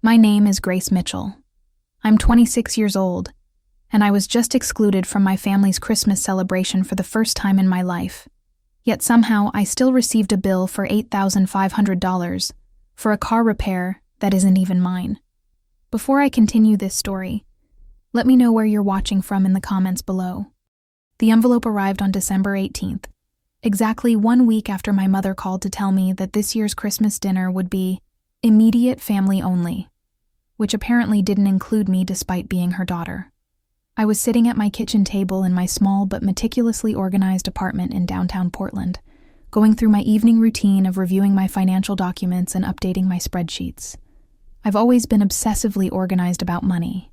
My name is Grace Mitchell. I'm 26 years old, and I was just excluded from my family's Christmas celebration for the first time in my life. Yet somehow I still received a bill for $8,500 for a car repair that isn't even mine. Before I continue this story, let me know where you're watching from in the comments below. The envelope arrived on December 18th, exactly 1 week after my mother called to tell me that this year's Christmas dinner would be immediate family only, which apparently didn't include me despite being her daughter. I was sitting at my kitchen table in my small but meticulously organized apartment in downtown Portland, going through my evening routine of reviewing my financial documents and updating my spreadsheets. I've always been obsessively organized about money.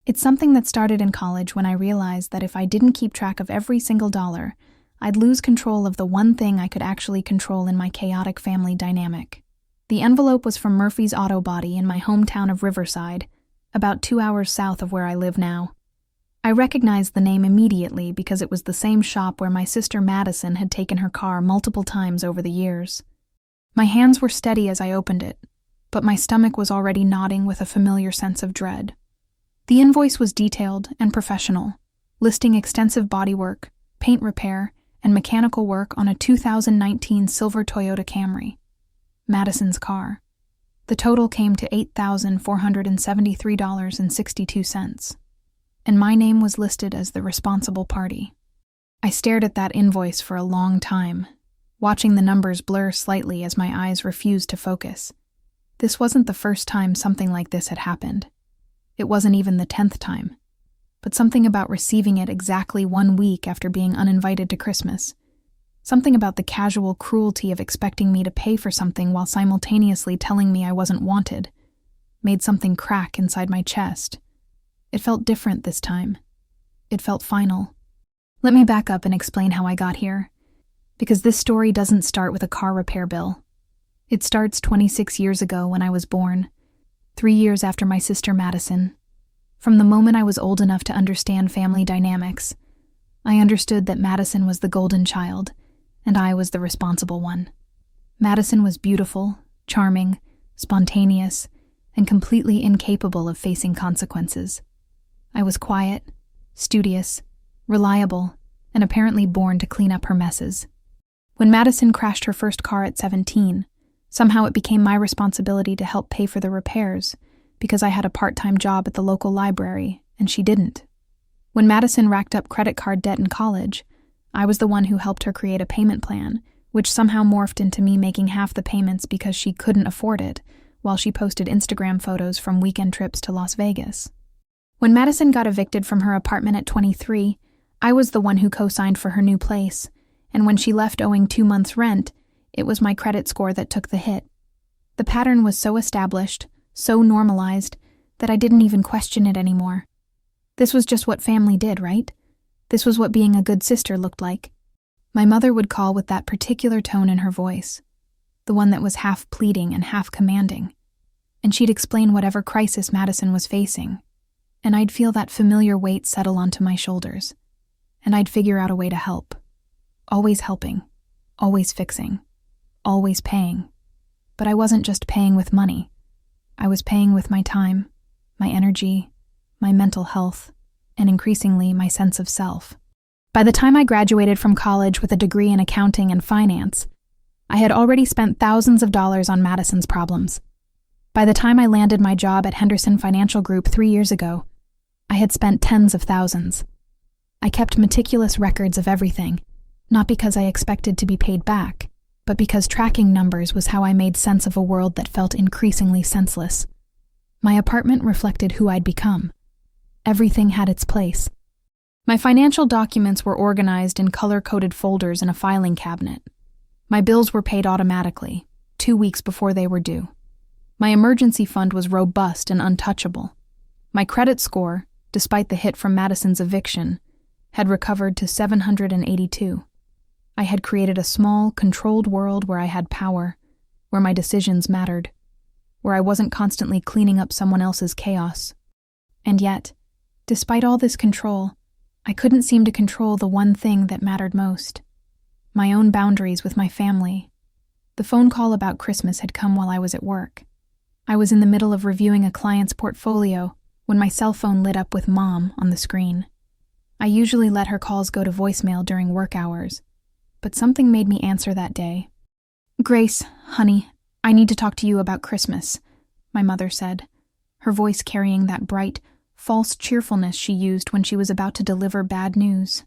It's something that started in college when I realized that if I didn't keep track of every single dollar, I'd lose control of the one thing I could actually control in my chaotic family dynamic. The envelope was from Murphy's Auto Body in my hometown of Riverside, about 2 hours south of where I live now. I recognized the name immediately because it was the same shop where my sister Madison had taken her car multiple times over the years. My hands were steady as I opened it, but my stomach was already nodding with a familiar sense of dread. The invoice was detailed and professional, listing extensive bodywork, paint repair, and mechanical work on a 2019 silver Toyota Camry, Madison's car. The total came to $8,473.62, and my name was listed as the responsible party. I stared at that invoice for a long time, watching the numbers blur slightly as my eyes refused to focus. This wasn't the first time something like this had happened. It wasn't even the 10th time. But something about receiving it exactly 1 week after being uninvited to Christmas, something about the casual cruelty of expecting me to pay for something while simultaneously telling me I wasn't wanted, made something crack inside my chest. It felt different this time. It felt final. Let me back up and explain how I got here, because this story doesn't start with a car repair bill. It starts 26 years ago when I was born, 3 years after my sister Madison. From the moment I was old enough to understand family dynamics, I understood that Madison was the golden child, and I was the responsible one. Madison was beautiful, charming, spontaneous, and completely incapable of facing consequences. I was quiet, studious, reliable, and apparently born to clean up her messes. When Madison crashed her first car at 17, somehow it became my responsibility to help pay for the repairs, because I had a part-time job at the local library, and she didn't. When Madison racked up credit card debt in college, I was the one who helped her create a payment plan, which somehow morphed into me making half the payments because she couldn't afford it, while she posted Instagram photos from weekend trips to Las Vegas. When Madison got evicted from her apartment at 23, I was the one who co-signed for her new place, and when she left owing 2 months' rent, it was my credit score that took the hit. The pattern was so established, so normalized, that I didn't even question it anymore. This was just what family did, right? This was what being a good sister looked like. My mother would call with that particular tone in her voice, the one that was half pleading and half commanding, and she'd explain whatever crisis Madison was facing, and I'd feel that familiar weight settle onto my shoulders, and I'd figure out a way to help. Always helping, always fixing, always paying. But I wasn't just paying with money. I was paying with my time, my energy, my mental health, and increasingly my sense of self. By the time I graduated from college with a degree in accounting and finance, I had already spent thousands of dollars on Madison's problems. By the time I landed my job at Henderson Financial Group 3 years ago, I had spent tens of thousands. I kept meticulous records of everything, not because I expected to be paid back, but because tracking numbers was how I made sense of a world that felt increasingly senseless. My apartment reflected who I'd become. Everything had its place. My financial documents were organized in color-coded folders in a filing cabinet. My bills were paid automatically, 2 weeks before they were due. My emergency fund was robust and untouchable. My credit score, despite the hit from Madison's eviction, had recovered to 782. I had created a small, controlled world where I had power, where my decisions mattered, where I wasn't constantly cleaning up someone else's chaos. And yet, despite all this control, I couldn't seem to control the one thing that mattered most: my own boundaries with my family. The phone call about Christmas had come while I was at work. I was in the middle of reviewing a client's portfolio when my cell phone lit up with Mom on the screen. I usually let her calls go to voicemail during work hours, but something made me answer that day. "Grace, honey, I need to talk to you about Christmas," my mother said, her voice carrying that bright, false cheerfulness she used when she was about to deliver bad news.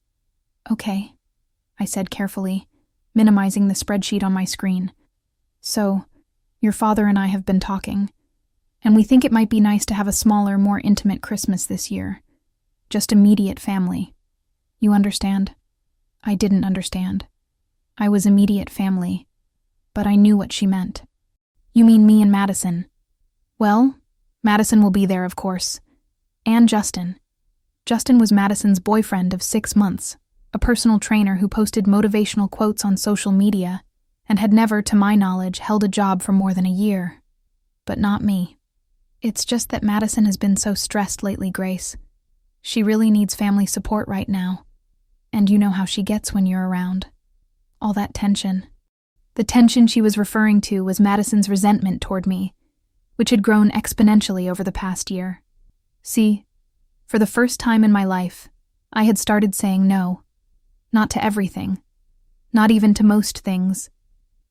"Okay," I said carefully, minimizing the spreadsheet on my screen. "So, your father and I have been talking, and we think it might be nice to have a smaller, more intimate Christmas this year. Just immediate family. You understand?" I didn't understand. I was immediate family, but I knew what she meant. "You mean me and Madison?" "Well, Madison will be there, of course. And Justin." Justin was Madison's boyfriend of 6 months, a personal trainer who posted motivational quotes on social media and had never, to my knowledge, held a job for more than a year. But not me. "It's just that Madison has been so stressed lately, Grace. She really needs family support right now. And you know how she gets when you're around. All that tension." The tension she was referring to was Madison's resentment toward me, which had grown exponentially over the past year. See, for the first time in my life, I had started saying no. Not to everything. Not even to most things.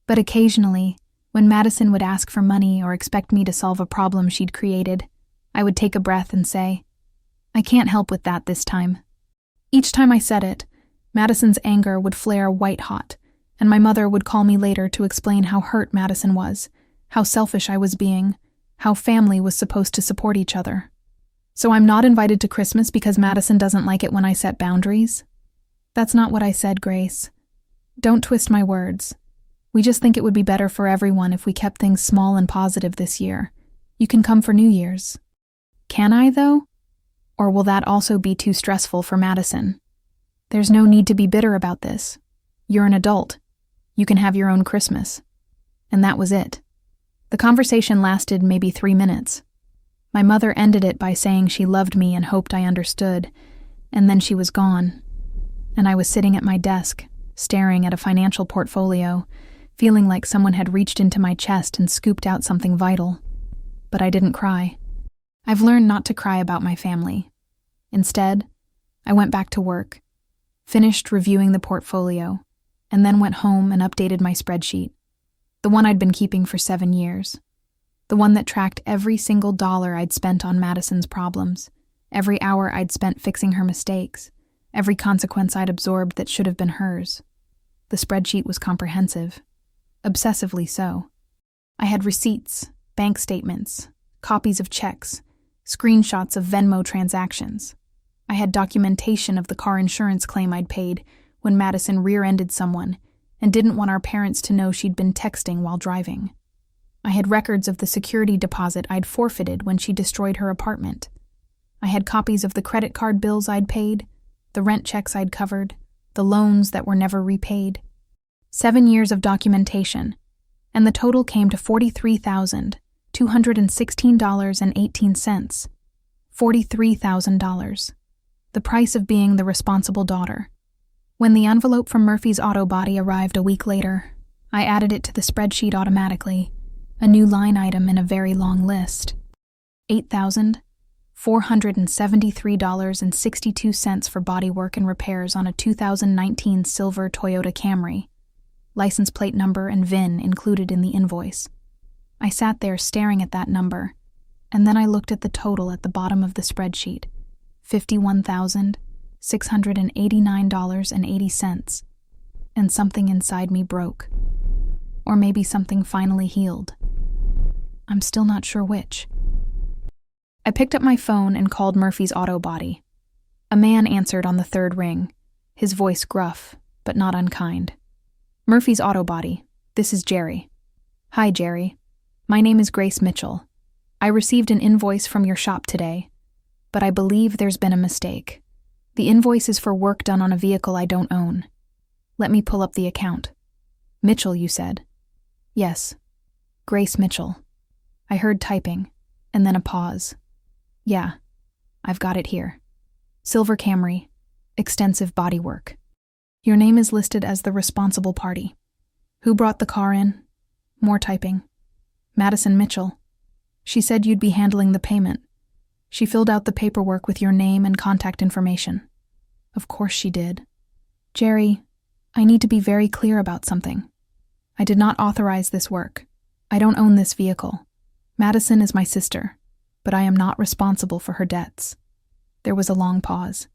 But occasionally, when Madison would ask for money or expect me to solve a problem she'd created, I would take a breath and say, "I can't help with that this time." Each time I said it, Madison's anger would flare white-hot, and my mother would call me later to explain how hurt Madison was, how selfish I was being, how family was supposed to support each other. "So I'm not invited to Christmas because Madison doesn't like it when I set boundaries?" "That's not what I said, Grace. Don't twist my words. We just think it would be better for everyone if we kept things small and positive this year. You can come for New Year's." "Can I, though? Or will that also be too stressful for Madison?" "There's no need to be bitter about this. You're an adult. You can have your own Christmas." And that was it. The conversation lasted maybe 3 minutes. My mother ended it by saying she loved me and hoped I understood, and then she was gone. And I was sitting at my desk, staring at a financial portfolio, feeling like someone had reached into my chest and scooped out something vital. But I didn't cry. I've learned not to cry about my family. Instead, I went back to work, finished reviewing the portfolio, and then went home and updated my spreadsheet, the one I'd been keeping for 7 years, the one that tracked every single dollar I'd spent on Madison's problems, every hour I'd spent fixing her mistakes, every consequence I'd absorbed that should have been hers. The spreadsheet was comprehensive, obsessively so. I had receipts, bank statements, copies of checks, screenshots of Venmo transactions. I had documentation of the car insurance claim I'd paid when Madison rear-ended someone and didn't want our parents to know she'd been texting while driving. I had records of the security deposit I'd forfeited when she destroyed her apartment. I had copies of the credit card bills I'd paid, the rent checks I'd covered, the loans that were never repaid. 7 years of documentation, and the total came to $43,216.18. $43,000. The price of being the responsible daughter. When the envelope from Murphy's Auto Body arrived a week later, I added it to the spreadsheet automatically, a new line item in a very long list. $8,473.62 for bodywork and repairs on a 2019 silver Toyota Camry. License plate number and VIN included in the invoice. I sat there staring at that number, and then I looked at the total at the bottom of the spreadsheet, $51,689.80, and something inside me broke. Or maybe something finally healed. I'm still not sure which. I picked up my phone and called Murphy's Auto Body. A man answered on the third ring, his voice gruff, but not unkind. "Murphy's Auto Body, this is Jerry." "Hi, Jerry. My name is Grace Mitchell. I received an invoice from your shop today, but I believe there's been a mistake. The invoice is for work done on a vehicle I don't own. Let me pull up the account." "Mitchell, you said?" "Yes. Grace Mitchell." I heard typing, and then a pause. "Yeah, I've got it here. Silver Camry, extensive bodywork. Your name is listed as the responsible party. Who brought the car in?" More typing. "Madison Mitchell." She said you'd be handling the payment. She filled out the paperwork with your name and contact information. Of course she did. Jerry, I need to be very clear about something. I did not authorize this work. I don't own this vehicle. Madison is my sister, but I am not responsible for her debts. There was a long pause.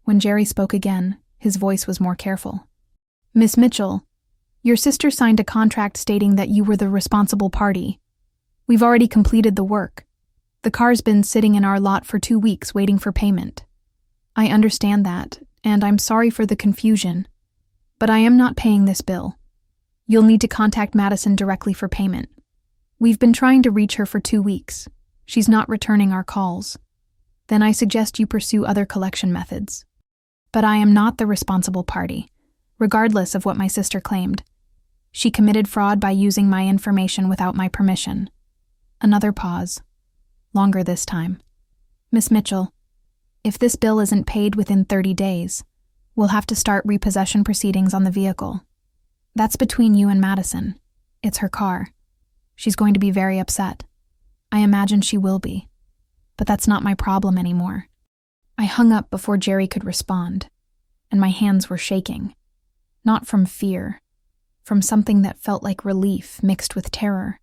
When Jerry spoke again, his voice was more careful. Miss Mitchell, your sister signed a contract stating that you were the responsible party. We've already completed the work. The car's been sitting in our lot for 2 weeks waiting for payment. I understand that, and I'm sorry for the confusion, but I am not paying this bill. You'll need to contact Madison directly for payment. We've been trying to reach her for 2 weeks. She's not returning our calls. Then I suggest you pursue other collection methods. But I am not the responsible party, regardless of what my sister claimed. She committed fraud by using my information without my permission. Another pause. Longer this time. Miss Mitchell, if this bill isn't paid within 30 days, we'll have to start repossession proceedings on the vehicle. That's between you and Madison. It's her car. She's going to be very upset. I imagine she will be. But that's not my problem anymore. I hung up before Jerry could respond, and my hands were shaking. Not from fear, from something that felt like relief mixed with terror.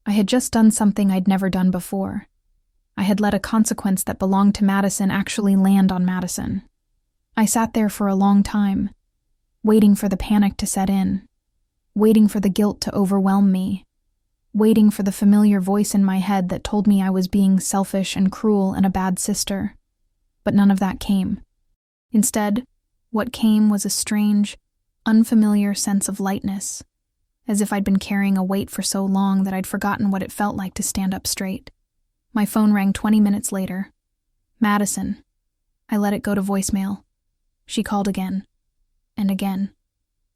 I had just done something I'd never done before. I had let a consequence that belonged to Madison actually land on Madison. I sat there for a long time, waiting for the panic to set in, waiting for the guilt to overwhelm me, waiting for the familiar voice in my head that told me I was being selfish and cruel and a bad sister. But none of that came. Instead, what came was a strange, unfamiliar sense of lightness, as if I'd been carrying a weight for so long that I'd forgotten what it felt like to stand up straight. My phone rang 20 minutes later. Madison. I let it go to voicemail. She called again. And again.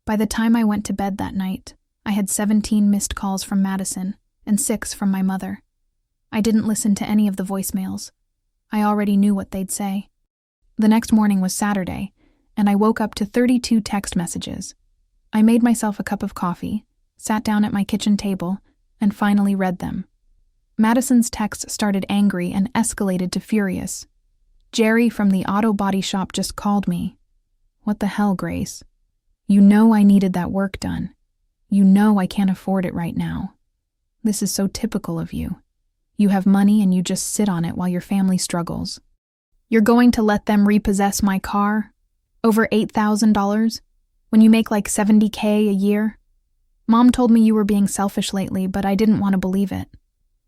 By the time I went to bed that night, I had 17 missed calls from Madison and 6 from my mother. I didn't listen to any of the voicemails. I already knew what they'd say. The next morning was Saturday, and I woke up to 32 text messages. I made myself a cup of coffee, sat down at my kitchen table, and finally read them. Madison's text started angry and escalated to furious. Jerry from the auto body shop just called me. What the hell, Grace? You know I needed that work done. You know I can't afford it right now. This is so typical of you. You have money and you just sit on it while your family struggles. You're going to let them repossess my car? Over $8,000? When you make like $70K a year? Mom told me you were being selfish lately, but I didn't want to believe it.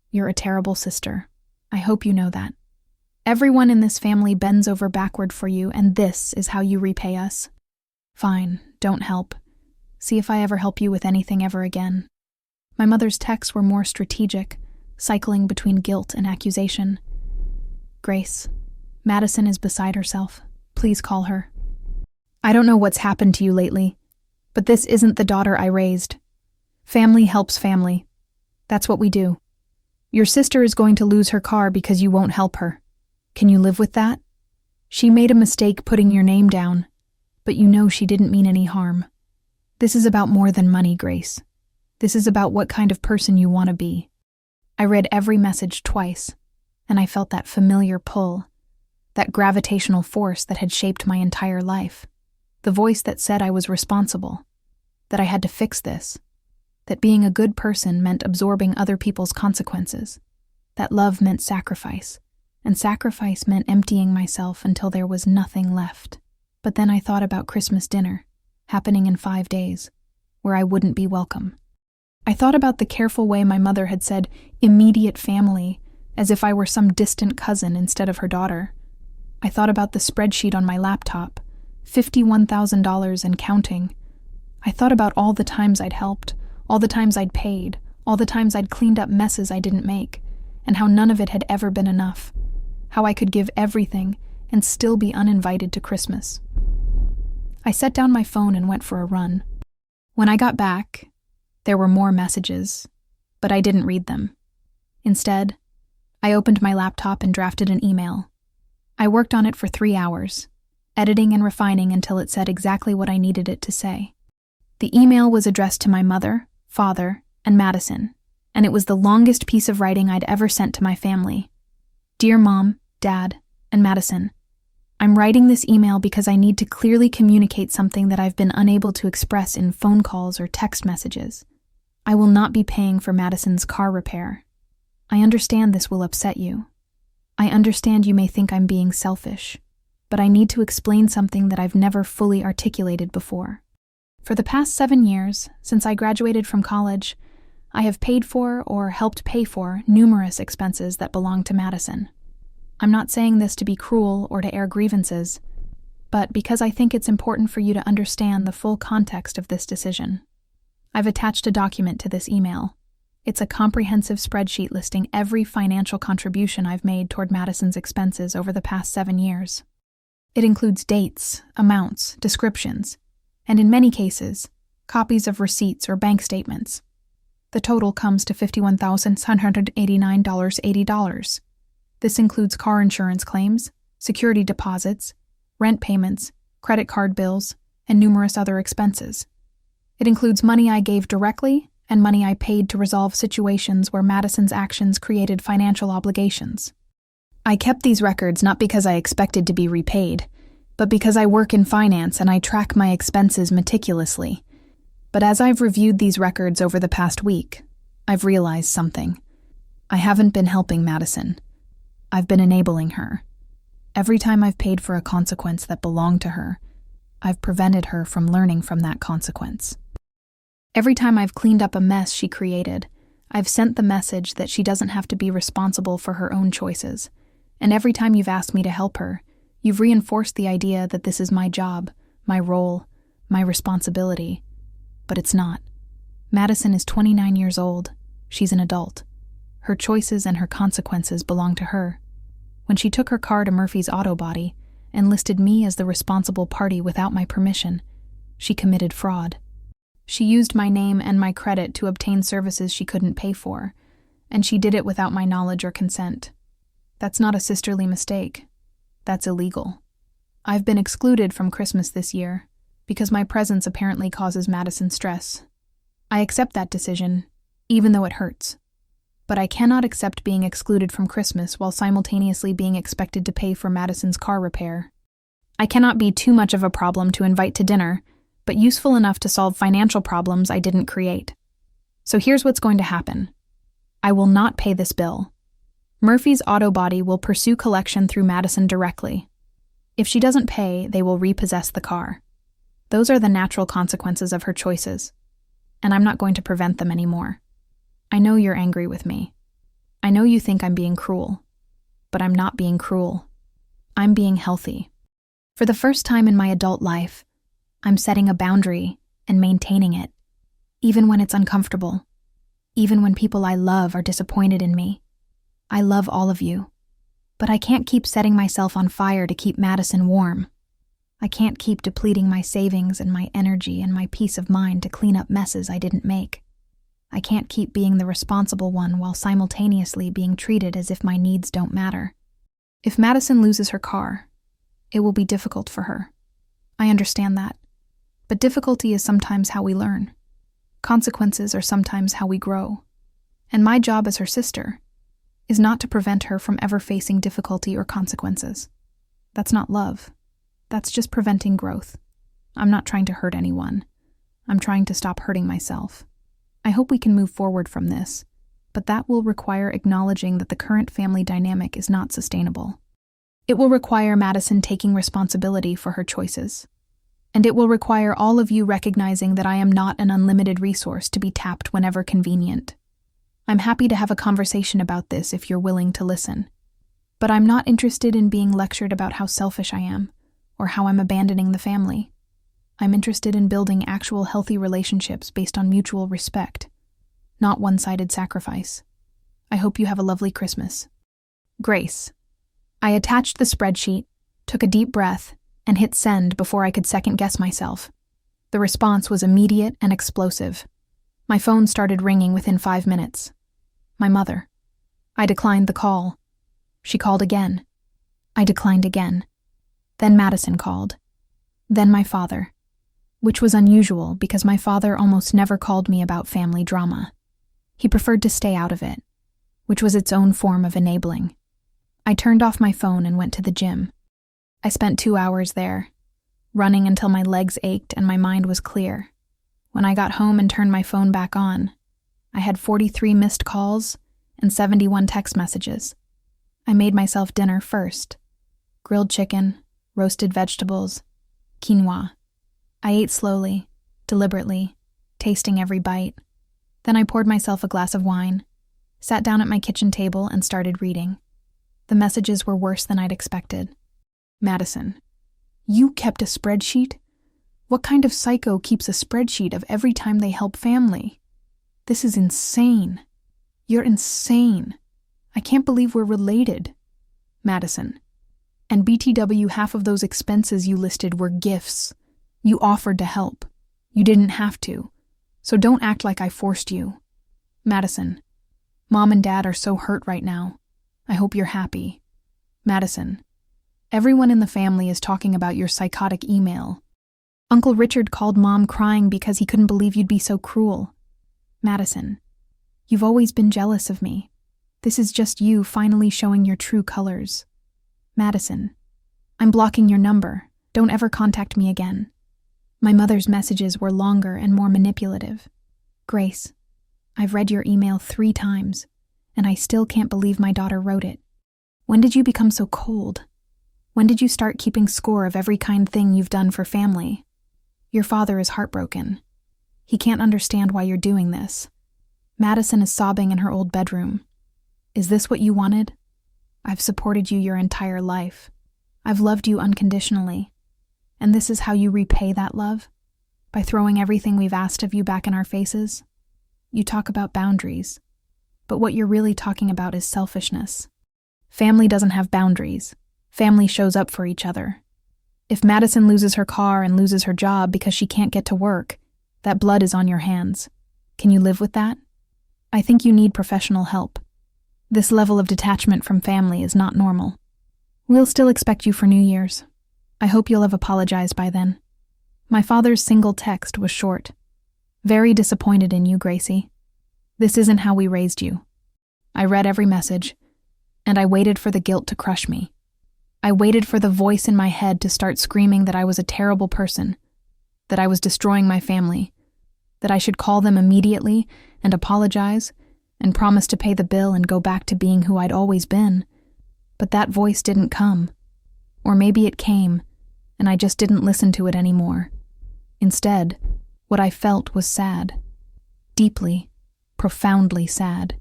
You're a terrible sister. I hope you know that. Everyone in this family bends over backward for you, and this is how you repay us. Fine, don't help. See if I ever help you with anything ever again. My mother's texts were more strategic, cycling between guilt and accusation. Grace, Madison is beside herself. Please call her. I don't know what's happened to you lately, but this isn't the daughter I raised. Family helps family. That's what we do. Your sister is going to lose her car because you won't help her. Can you live with that? She made a mistake putting your name down, but you know she didn't mean any harm. This is about more than money, Grace. This is about what kind of person you want to be. I read every message twice, and I felt that familiar pull, that gravitational force that had shaped my entire life. The voice that said I was responsible, that I had to fix this, that being a good person meant absorbing other people's consequences, that love meant sacrifice, and sacrifice meant emptying myself until there was nothing left. But then I thought about Christmas dinner, happening in 5 days, where I wouldn't be welcome. I thought about the careful way my mother had said immediate family, as if I were some distant cousin instead of her daughter. I thought about the spreadsheet on my laptop, $51,000 and counting. I thought about all the times I'd helped, all the times I'd paid, all the times I'd cleaned up messes I didn't make, and how none of it had ever been enough. How I could give everything and still be uninvited to Christmas. I set down my phone and went for a run. When I got back, there were more messages, but I didn't read them. Instead, I opened my laptop and drafted an email. I worked on it for 3 hours, editing and refining until it said exactly what I needed it to say. The email was addressed to my mother, father, and Madison, and it was the longest piece of writing I'd ever sent to my family. Dear Mom, Dad, and Madison, I'm writing this email because I need to clearly communicate something that I've been unable to express in phone calls or text messages. I will not be paying for Madison's car repair. I understand this will upset you. I understand you may think I'm being selfish, but I need to explain something that I've never fully articulated before. For the past 7 years, since I graduated from college, I have paid for or helped pay for numerous expenses that belong to Madison. I'm not saying this to be cruel or to air grievances, but because I think it's important for you to understand the full context of this decision. I've attached a document to this email. It's a comprehensive spreadsheet listing every financial contribution I've made toward Madison's expenses over the past 7 years. It includes dates, amounts, descriptions, and in many cases, copies of receipts or bank statements. The total comes to $51,789.80. This includes car insurance claims, security deposits, rent payments, credit card bills, and numerous other expenses. It includes money I gave directly and money I paid to resolve situations where Madison's actions created financial obligations. I kept these records not because I expected to be repaid, but because I work in finance and I track my expenses meticulously. But as I've reviewed these records over the past week, I've realized something. I haven't been helping Madison. I've been enabling her. Every time I've paid for a consequence that belonged to her, I've prevented her from learning from that consequence. Every time I've cleaned up a mess she created, I've sent the message that she doesn't have to be responsible for her own choices. And every time you've asked me to help her, you've reinforced the idea that this is my job, my role, my responsibility. But it's not. Madison is 29 years old. She's an adult. Her choices and her consequences belong to her. When she took her car to Murphy's Auto Body and listed me as the responsible party without my permission, she committed fraud. She used my name and my credit to obtain services she couldn't pay for, and she did it without my knowledge or consent. That's not a sisterly mistake. That's illegal. I've been excluded from Christmas this year because my presence apparently causes Madison stress. I accept that decision, even though it hurts. But I cannot accept being excluded from Christmas while simultaneously being expected to pay for Madison's car repair. I cannot be too much of a problem to invite to dinner, but useful enough to solve financial problems I didn't create. So here's what's going to happen. I will not pay this bill. Murphy's Auto Body will pursue collection through Madison directly. If she doesn't pay, they will repossess the car. Those are the natural consequences of her choices, and I'm not going to prevent them anymore. I know you're angry with me. I know you think I'm being cruel, but I'm not being cruel. I'm being healthy. For the first time in my adult life, I'm setting a boundary and maintaining it, even when it's uncomfortable, even when people I love are disappointed in me. I love all of you, but I can't keep setting myself on fire to keep Madison warm. I can't keep depleting my savings and my energy and my peace of mind to clean up messes I didn't make. I can't keep being the responsible one while simultaneously being treated as if my needs don't matter. If Madison loses her car, it will be difficult for her. I understand that. But difficulty is sometimes how we learn. Consequences are sometimes how we grow. And my job as her sister is not to prevent her from ever facing difficulty or consequences. That's not love. That's just preventing growth. I'm not trying to hurt anyone. I'm trying to stop hurting myself. I hope we can move forward from this, but that will require acknowledging that the current family dynamic is not sustainable. It will require Madison taking responsibility for her choices. And it will require all of you recognizing that I am not an unlimited resource to be tapped whenever convenient. I'm happy to have a conversation about this if you're willing to listen. But I'm not interested in being lectured about how selfish I am, or how I'm abandoning the family. I'm interested in building actual healthy relationships based on mutual respect, not one-sided sacrifice. I hope you have a lovely Christmas. Grace. I attached the spreadsheet, took a deep breath, and hit send before I could second-guess myself. The response was immediate and explosive. My phone started ringing within 5 minutes. My mother. I declined the call. She called again. I declined again. Then Madison called. Then my father. Which was unusual because my father almost never called me about family drama. He preferred to stay out of it, which was its own form of enabling. I turned off my phone and went to the gym. I spent 2 hours there, running until my legs ached and my mind was clear. When I got home and turned my phone back on, I had 43 missed calls and 71 text messages. I made myself dinner first. Grilled chicken, roasted vegetables, quinoa. I ate slowly, deliberately, tasting every bite. Then I poured myself a glass of wine, sat down at my kitchen table and started reading. The messages were worse than I'd expected. Madison, you kept a spreadsheet? What kind of psycho keeps a spreadsheet of every time they help family? This is insane. You're insane. I can't believe we're related. Madison, and BTW, half of those expenses you listed were gifts. You offered to help. You didn't have to. So don't act like I forced you. Madison, Mom and Dad are so hurt right now. I hope you're happy. Madison, everyone in the family is talking about your psychotic email. Uncle Richard called Mom crying because he couldn't believe you'd be so cruel. Madison, you've always been jealous of me. This is just you finally showing your true colors. Madison, I'm blocking your number. Don't ever contact me again. My mother's messages were longer and more manipulative. Grace, I've read your email 3 times, and I still can't believe my daughter wrote it. When did you become so cold? When did you start keeping score of every kind thing you've done for family? Your father is heartbroken. He can't understand why you're doing this. Madison is sobbing in her old bedroom. Is this what you wanted? I've supported you your entire life. I've loved you unconditionally. And this is how you repay that love? By throwing everything we've asked of you back in our faces? You talk about boundaries, but what you're really talking about is selfishness. Family doesn't have boundaries. Family shows up for each other. If Madison loses her car and loses her job because she can't get to work, that blood is on your hands. Can you live with that? I think you need professional help. This level of detachment from family is not normal. We'll still expect you for New Year's. I hope you'll have apologized by then. My father's single text was short. Very disappointed in you, Gracie. This isn't how we raised you. I read every message, and I waited for the guilt to crush me. I waited for the voice in my head to start screaming that I was a terrible person, that I was destroying my family, that I should call them immediately and apologize and promise to pay the bill and go back to being who I'd always been. But that voice didn't come. Or maybe it came, and I just didn't listen to it anymore. Instead, what I felt was sad. Deeply, profoundly sad.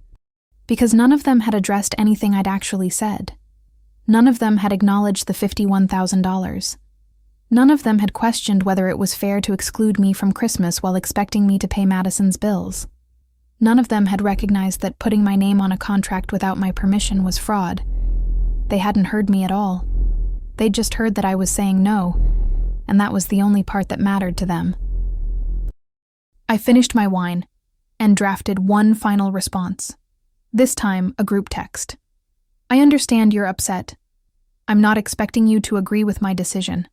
Because none of them had addressed anything I'd actually said. None of them had acknowledged the $51,000. None of them had questioned whether it was fair to exclude me from Christmas while expecting me to pay Madison's bills. None of them had recognized that putting my name on a contract without my permission was fraud. They hadn't heard me at all. They'd just heard that I was saying no, and that was the only part that mattered to them. I finished my wine and drafted one final response. This time, a group text. I understand you're upset. I'm not expecting you to agree with my decision.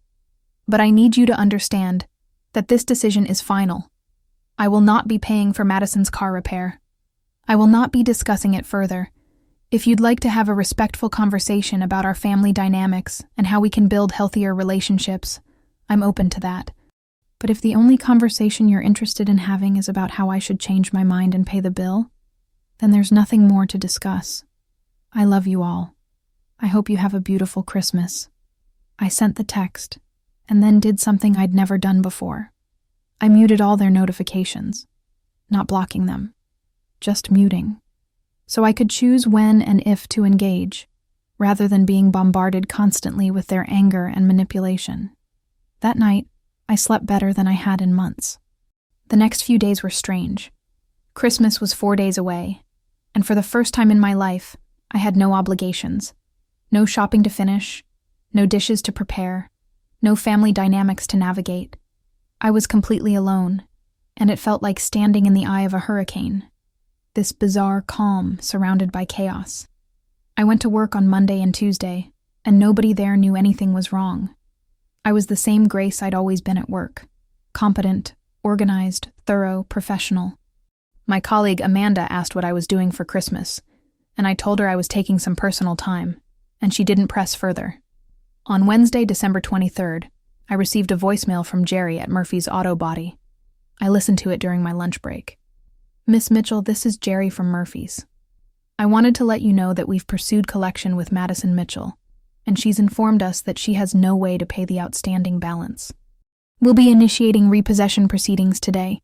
But I need you to understand that this decision is final. I will not be paying for Madison's car repair. I will not be discussing it further. If you'd like to have a respectful conversation about our family dynamics and how we can build healthier relationships, I'm open to that. But if the only conversation you're interested in having is about how I should change my mind and pay the bill, then there's nothing more to discuss. I love you all. I hope you have a beautiful Christmas. I sent the text, and then did something I'd never done before. I muted all their notifications, not blocking them, just muting, so I could choose when and if to engage, rather than being bombarded constantly with their anger and manipulation. That night, I slept better than I had in months. The next few days were strange. Christmas was 4 days away, and for the first time in my life, I had no obligations. No shopping to finish, no dishes to prepare, no family dynamics to navigate. I was completely alone, and it felt like standing in the eye of a hurricane. This bizarre calm surrounded by chaos. I went to work on Monday and Tuesday, and nobody there knew anything was wrong. I was the same Grace I'd always been at work. Competent, organized, thorough, professional. My colleague Amanda asked what I was doing for Christmas, and I told her I was taking some personal time, and she didn't press further. On Wednesday, December 23rd, I received a voicemail from Jerry at Murphy's Auto Body. I listened to it during my lunch break. "Miss Mitchell, this is Jerry from Murphy's. I wanted to let you know that we've pursued collection with Madison Mitchell, and she's informed us that she has no way to pay the outstanding balance. We'll be initiating repossession proceedings today.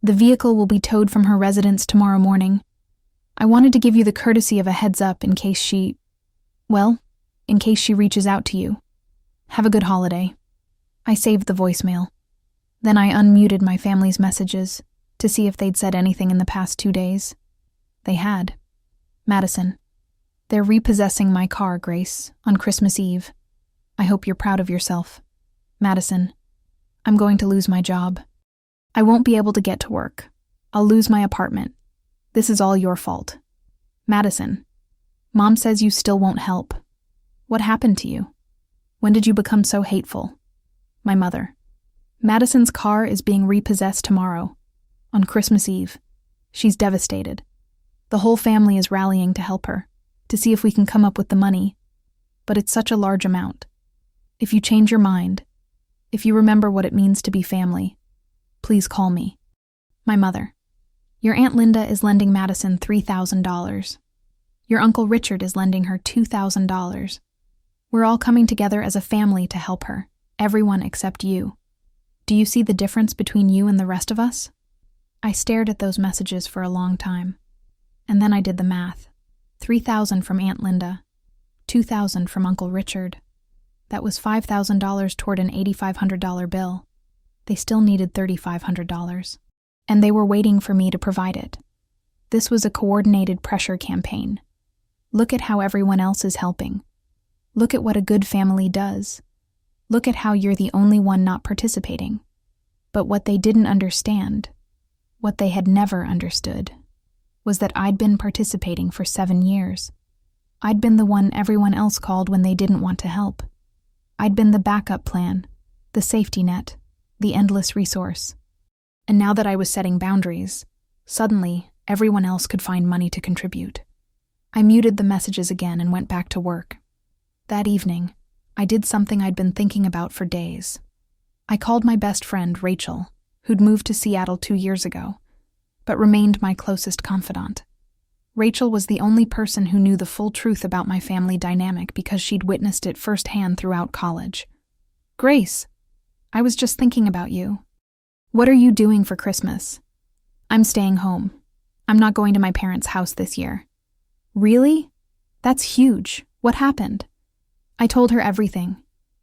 The vehicle will be towed from her residence tomorrow morning. I wanted to give you the courtesy of a heads up in case she reaches out to you. Have a good holiday." I saved the voicemail. Then I unmuted my family's messages to see if they'd said anything in the past 2 days. They had. "Madison, they're repossessing my car, Grace, on Christmas Eve. I hope you're proud of yourself. Madison, I'm going to lose my job. I won't be able to get to work. I'll lose my apartment. This is all your fault. Madison, Mom says you still won't help. What happened to you? When did you become so hateful? My mother. Madison's car is being repossessed tomorrow, on Christmas Eve. She's devastated. The whole family is rallying to help her, to see if we can come up with the money. But it's such a large amount. If you change your mind, if you remember what it means to be family, please call me." My mother. "Your Aunt Linda is lending Madison $3,000. Your Uncle Richard is lending her $2,000. We're all coming together as a family to help her, everyone except you. Do you see the difference between you and the rest of us?" I stared at those messages for a long time, and then I did the math. 3,000 from Aunt Linda, 2,000 from Uncle Richard. That was $5,000 toward an $8,500 bill. They still needed $3,500, and they were waiting for me to provide it. This was a coordinated pressure campaign. Look at how everyone else is helping. Look at what a good family does. Look at how you're the only one not participating. But what they didn't understand, what they had never understood, was that I'd been participating for 7 years. I'd been the one everyone else called when they didn't want to help. I'd been the backup plan, the safety net, the endless resource. And now that I was setting boundaries, suddenly everyone else could find money to contribute. I muted the messages again and went back to work. That evening, I did something I'd been thinking about for days. I called my best friend, Rachel, who'd moved to Seattle 2 years ago, but remained my closest confidant. Rachel was the only person who knew the full truth about my family dynamic because she'd witnessed it firsthand throughout college. "Grace, I was just thinking about you. What are you doing for Christmas?" "I'm staying home. I'm not going to my parents' house this year." "Really? That's huge. What happened?" I told her everything.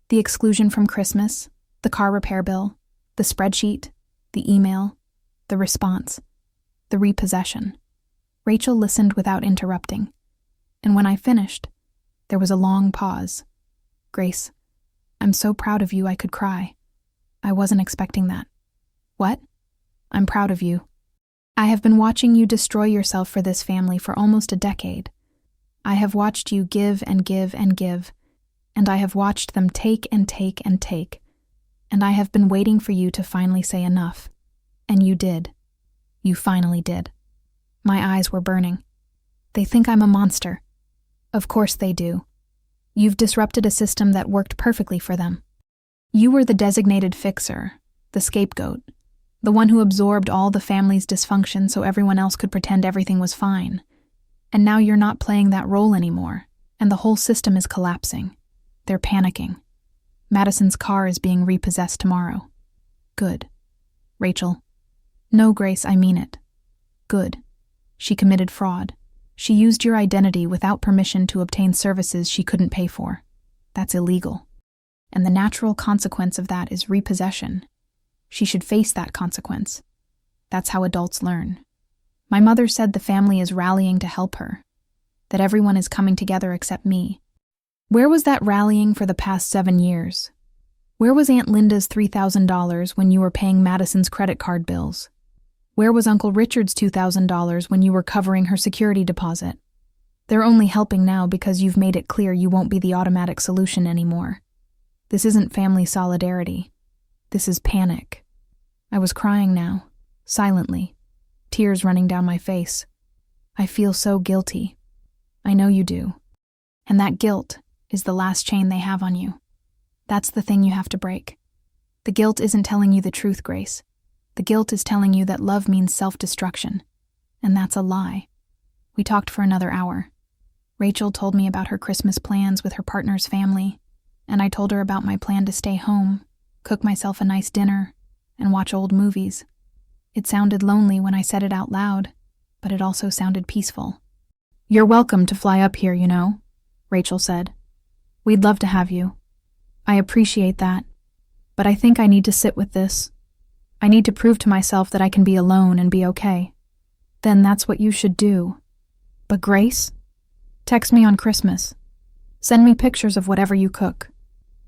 The exclusion from Christmas, the car repair bill, the spreadsheet, the email, the response, the repossession. Rachel listened without interrupting, and when I finished, there was a long pause. "Grace, I'm so proud of you I could cry. I wasn't expecting that." "What?" "I'm proud of you. I have been watching you destroy yourself for this family for almost a decade. I have watched you give and give and give, and I have watched them take and take and take, and I have been waiting for you to finally say enough. And you did. You finally did." My eyes were burning. "They think I'm a monster." "Of course they do. You've disrupted a system that worked perfectly for them. You were the designated fixer, the scapegoat, the one who absorbed all the family's dysfunction so everyone else could pretend everything was fine. And now you're not playing that role anymore, and the whole system is collapsing. They're panicking. Madison's car is being repossessed tomorrow." "Good." "Rachel." "No, Grace, I mean it." "Good. She committed fraud. She used your identity without permission to obtain services she couldn't pay for. That's illegal. And the natural consequence of that is repossession. She should face that consequence. That's how adults learn. My mother said the family is rallying to help her, that everyone is coming together except me. Where was that rallying for the past 7 years? Where was Aunt Linda's $3,000 when you were paying Madison's credit card bills? Where was Uncle Richard's $2,000 when you were covering her security deposit? They're only helping now because you've made it clear you won't be the automatic solution anymore. This isn't family solidarity. This is panic." I was crying now, silently, tears running down my face. I feel so guilty. I know you do. And that guilt is the last chain they have on you. That's the thing you have to break. The guilt isn't telling you the truth, Grace. The guilt is telling you that love means self-destruction. And that's a lie. We talked for another hour. Rachel told me about her Christmas plans with her partner's family, and I told her about my plan to stay home, cook myself a nice dinner, and watch old movies. It sounded lonely when I said it out loud, but it also sounded peaceful. "You're welcome to fly up here, you know," Rachel said. "We'd love to have you. I appreciate that, but I think I need to sit with this. I need to prove to myself that I can be alone and be okay. Then that's what you should do. But Grace, text me on Christmas. Send me pictures of whatever you cook.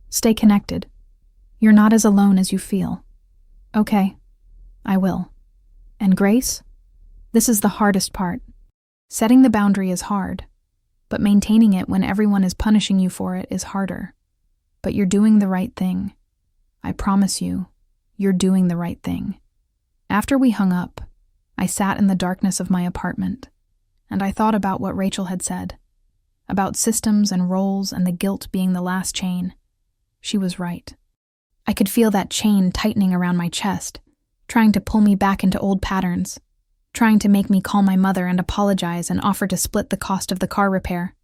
Stay connected. You're not as alone as you feel." "Okay, I will." "And Grace, this is the hardest part. Setting the boundary is hard, but maintaining it when everyone is punishing you for it is harder. But you're doing the right thing. I promise you, you're doing the right thing." After we hung up, I sat in the darkness of my apartment, and I thought about what Rachel had said, about systems and roles and the guilt being the last chain. She was right. I could feel that chain tightening around my chest, trying to pull me back into old patterns, trying to make me call my mother and apologize and offer to split the cost of the car repair,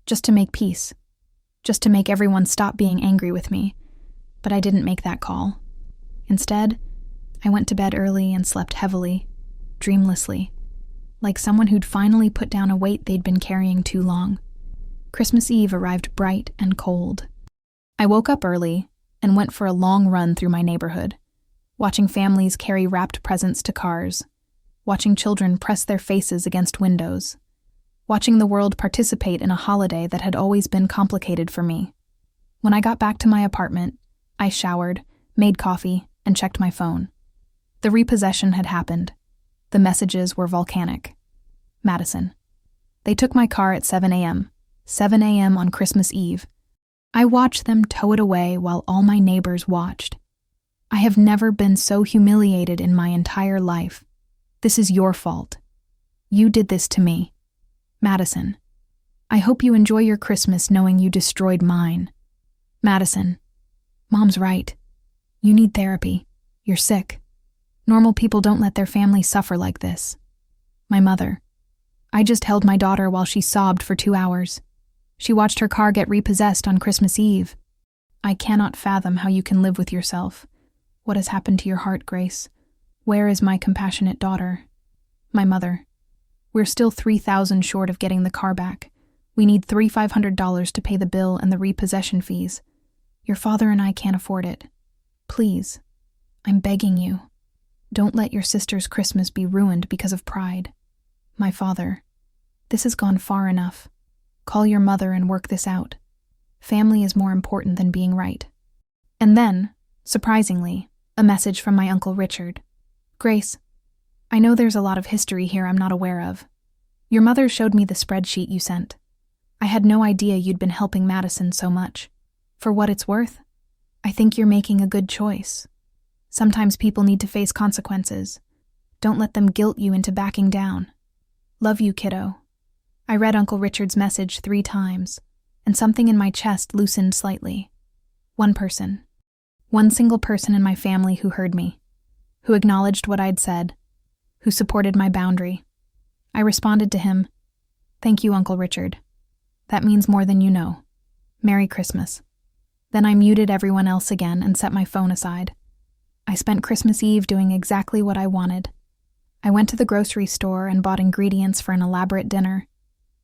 just to make peace, just to make everyone stop being angry with me. But I didn't make that call. Instead, I went to bed early and slept heavily, dreamlessly, like someone who'd finally put down a weight they'd been carrying too long. Christmas Eve arrived bright and cold. I woke up early and went for a long run through my neighborhood, watching families carry wrapped presents to cars, watching children press their faces against windows, watching the world participate in a holiday that had always been complicated for me. When I got back to my apartment, I showered, made coffee, and checked my phone. The repossession had happened. The messages were volcanic. Madison. They took my car at 7 a.m. 7 a.m. on Christmas Eve. I watched them tow it away while all my neighbors watched. I have never been so humiliated in my entire life. This is your fault. You did this to me. Madison. I hope you enjoy your Christmas knowing you destroyed mine. Madison. Mom's right. You need therapy. You're sick. Normal people don't let their family suffer like this. My mother. I just held my daughter while she sobbed for 2 hours. She watched her car get repossessed on Christmas Eve. I cannot fathom how you can live with yourself. What has happened to your heart, Grace? Where is my compassionate daughter? My mother. We're still $3,000 short of getting the car back. We need $3,500 to pay the bill and the repossession fees. Your father and I can't afford it. Please, I'm begging you. Don't let your sister's Christmas be ruined because of pride. My father. This has gone far enough. Call your mother and work this out. Family is more important than being right. And then, surprisingly, a message from my Uncle Richard. Grace, I know there's a lot of history here I'm not aware of. Your mother showed me the spreadsheet you sent. I had no idea you'd been helping Madison so much. For what it's worth, I think you're making a good choice. Sometimes people need to face consequences. Don't let them guilt you into backing down. Love you, kiddo. I read Uncle Richard's message 3 times, and something in my chest loosened slightly. One person. One single person in my family who heard me, who acknowledged what I'd said, who supported my boundary. I responded to him, "Thank you, Uncle Richard. That means more than you know. Merry Christmas." Then I muted everyone else again and set my phone aside. I spent Christmas Eve doing exactly what I wanted. I went to the grocery store and bought ingredients for an elaborate dinner.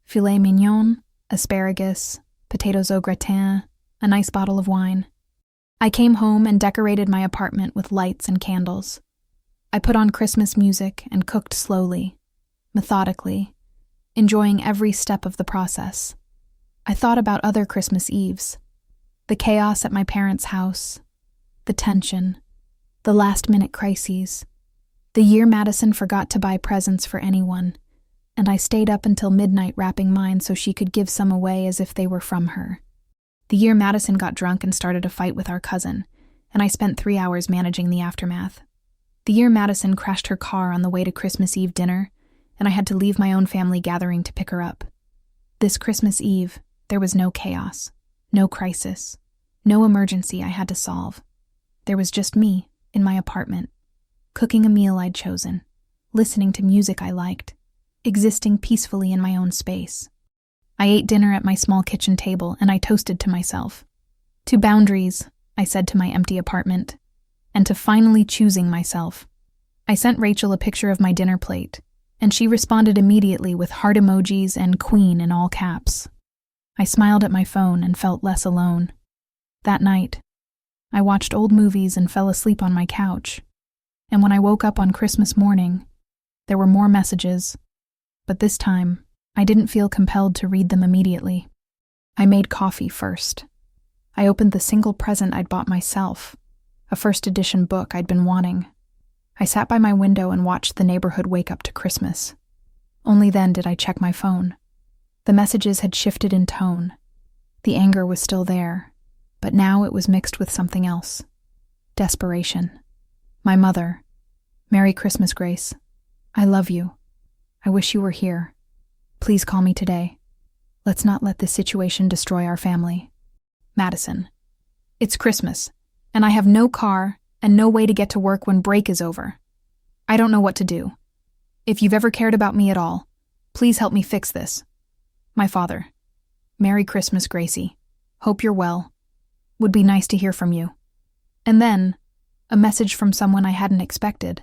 Filet mignon, asparagus, potatoes au gratin, a nice bottle of wine. I came home and decorated my apartment with lights and candles. I put on Christmas music and cooked slowly, methodically, enjoying every step of the process. I thought about other Christmas Eves, the chaos at my parents' house, the tension, the last-minute crises, the year Madison forgot to buy presents for anyone, and I stayed up until midnight wrapping mine so she could give some away as if they were from her. The year Madison got drunk and started a fight with our cousin, and I spent 3 hours managing the aftermath. The year Madison crashed her car on the way to Christmas Eve dinner, and I had to leave my own family gathering to pick her up. This Christmas Eve, there was no chaos, no crisis, no emergency I had to solve. There was just me, in my apartment, cooking a meal I'd chosen, listening to music I liked, existing peacefully in my own space. I ate dinner at my small kitchen table, and I toasted to myself. To boundaries, I said to my empty apartment, and to finally choosing myself. I sent Rachel a picture of my dinner plate, and she responded immediately with heart emojis and Queen in all caps. I smiled at my phone and felt less alone. That night, I watched old movies and fell asleep on my couch, and when I woke up on Christmas morning, there were more messages, but this time, I didn't feel compelled to read them immediately. I made coffee first. I opened the single present I'd bought myself, a first edition book I'd been wanting. I sat by my window and watched the neighborhood wake up to Christmas. Only then did I check my phone. The messages had shifted in tone. The anger was still there, but now it was mixed with something else. Desperation. My mother. Merry Christmas, Grace. I love you. I wish you were here. Please call me today. Let's not let this situation destroy our family. Madison. It's Christmas, and I have no car and no way to get to work when break is over. I don't know what to do. If you've ever cared about me at all, please help me fix this. My father. Merry Christmas, Gracie. Hope you're well. Would be nice to hear from you. And then, a message from someone I hadn't expected.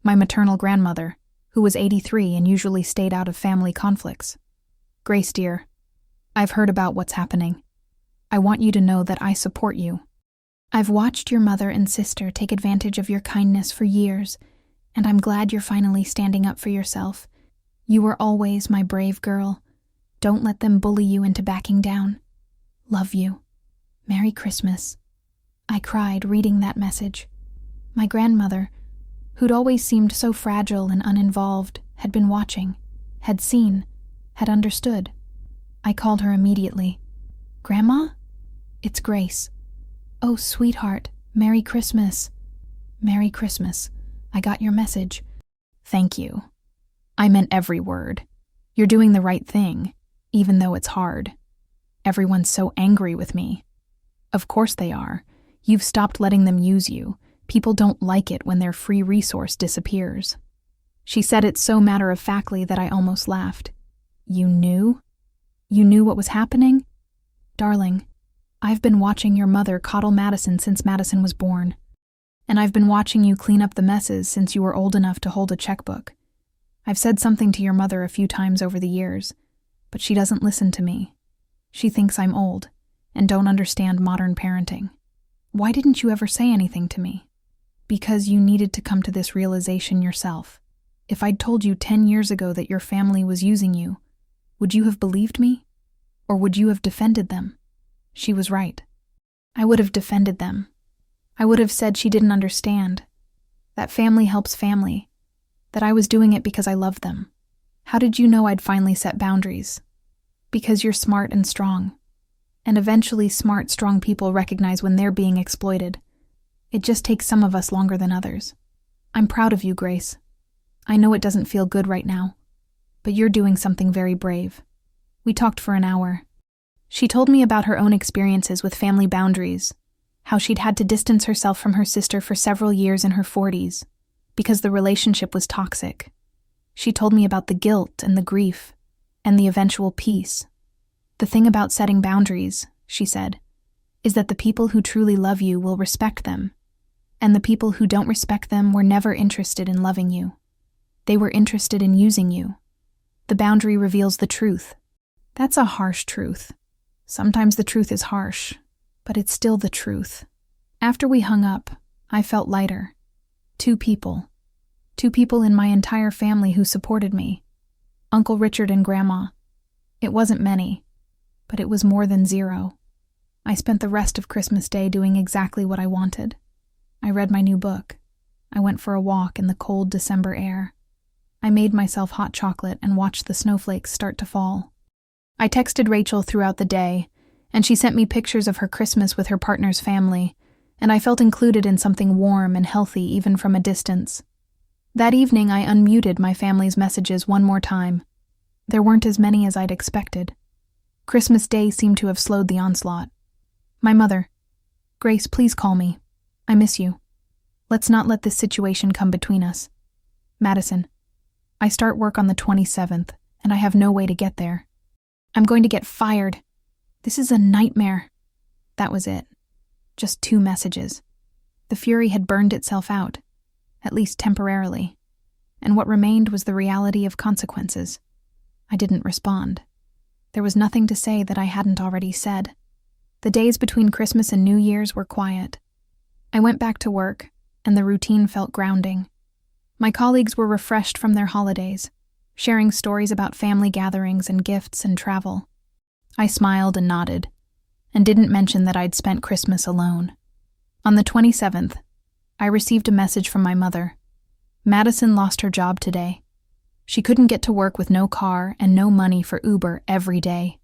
My maternal grandmother, who was 83 and usually stayed out of family conflicts. Grace, dear, I've heard about what's happening. I want you to know that I support you. I've watched your mother and sister take advantage of your kindness for years, and I'm glad you're finally standing up for yourself. You were always my brave girl. Don't let them bully you into backing down. Love you. Merry Christmas. I cried reading that message. My grandmother, who'd always seemed so fragile and uninvolved, had been watching, had seen, had understood. I called her immediately. Grandma? It's Grace. Oh, sweetheart, Merry Christmas. Merry Christmas. I got your message. Thank you. I meant every word. You're doing the right thing, even though it's hard. Everyone's so angry with me. Of course they are. You've stopped letting them use you. People don't like it when their free resource disappears. She said it so matter-of-factly that I almost laughed. You knew? You knew what was happening? Darling, I've been watching your mother coddle Madison since Madison was born. And I've been watching you clean up the messes since you were old enough to hold a checkbook. I've said something to your mother a few times over the years, but she doesn't listen to me. She thinks I'm old and don't understand modern parenting. Why didn't you ever say anything to me? Because you needed to come to this realization yourself. If I'd told you 10 years ago that your family was using you, would you have believed me? Or would you have defended them? She was right. I would have defended them. I would have said she didn't understand. That family helps family. That I was doing it because I loved them. How did you know I'd finally set boundaries? Because you're smart and strong. And eventually smart, strong people recognize when they're being exploited. It just takes some of us longer than others. I'm proud of you, Grace. I know it doesn't feel good right now, but you're doing something very brave. We talked for an hour. She told me about her own experiences with family boundaries, how she'd had to distance herself from her sister for several years in her 40s, because the relationship was toxic. She told me about the guilt and the grief, and the eventual peace. The thing about setting boundaries, she said, is that the people who truly love you will respect them, and the people who don't respect them were never interested in loving you. They were interested in using you. The boundary reveals the truth. That's a harsh truth. Sometimes the truth is harsh, but it's still the truth. After we hung up, I felt lighter. Two people in my entire family who supported me. Uncle Richard and Grandma. It wasn't many, but it was more than zero. I spent the rest of Christmas Day doing exactly what I wanted. I read my new book. I went for a walk in the cold December air. I made myself hot chocolate and watched the snowflakes start to fall. I texted Rachel throughout the day, and she sent me pictures of her Christmas with her partner's family, and I felt included in something warm and healthy even from a distance. That evening, I unmuted my family's messages one more time. There weren't as many as I'd expected. Christmas Day seemed to have slowed the onslaught. My mother. Grace, please call me. I miss you. Let's not let this situation come between us. Madison. I start work on the 27th, and I have no way to get there. I'm going to get fired. This is a nightmare. That was it. Just 2 messages. The fury had burned itself out, at least temporarily, and what remained was the reality of consequences. I didn't respond. There was nothing to say that I hadn't already said. The days between Christmas and New Year's were quiet. I went back to work, and the routine felt grounding. My colleagues were refreshed from their holidays, sharing stories about family gatherings and gifts and travel. I smiled and nodded, and didn't mention that I'd spent Christmas alone. On the 27th, I received a message from my mother. Madison lost her job today. She couldn't get to work with no car and no money for Uber every day.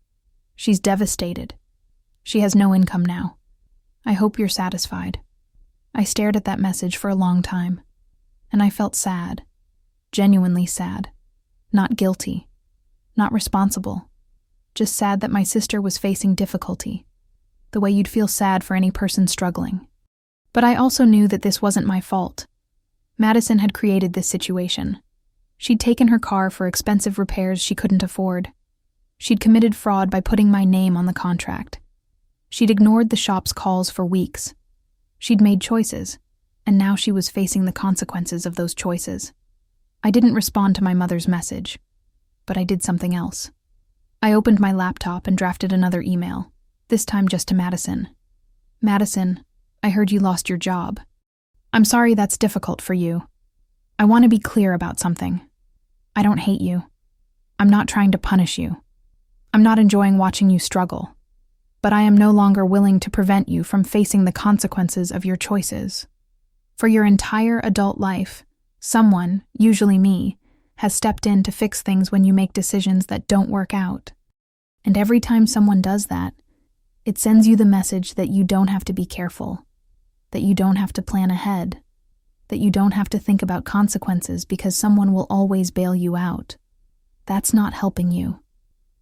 She's devastated. She has no income now. I hope you're satisfied. I stared at that message for a long time, and I felt sad, genuinely sad, not guilty, not responsible, just sad that my sister was facing difficulty, the way you'd feel sad for any person struggling. But I also knew that this wasn't my fault. Madison had created this situation. She'd taken her car for expensive repairs she couldn't afford. She'd committed fraud by putting my name on the contract. She'd ignored the shop's calls for weeks. She'd made choices, and now she was facing the consequences of those choices. I didn't respond to my mother's message, but I did something else. I opened my laptop and drafted another email, this time just to Madison. Madison, I heard you lost your job. I'm sorry that's difficult for you. I want to be clear about something. I don't hate you. I'm not trying to punish you. I'm not enjoying watching you struggle. But I am no longer willing to prevent you from facing the consequences of your choices. For your entire adult life, someone, usually me, has stepped in to fix things when you make decisions that don't work out. And every time someone does that, it sends you the message that you don't have to be careful, that you don't have to plan ahead, that you don't have to think about consequences because someone will always bail you out. That's not helping you.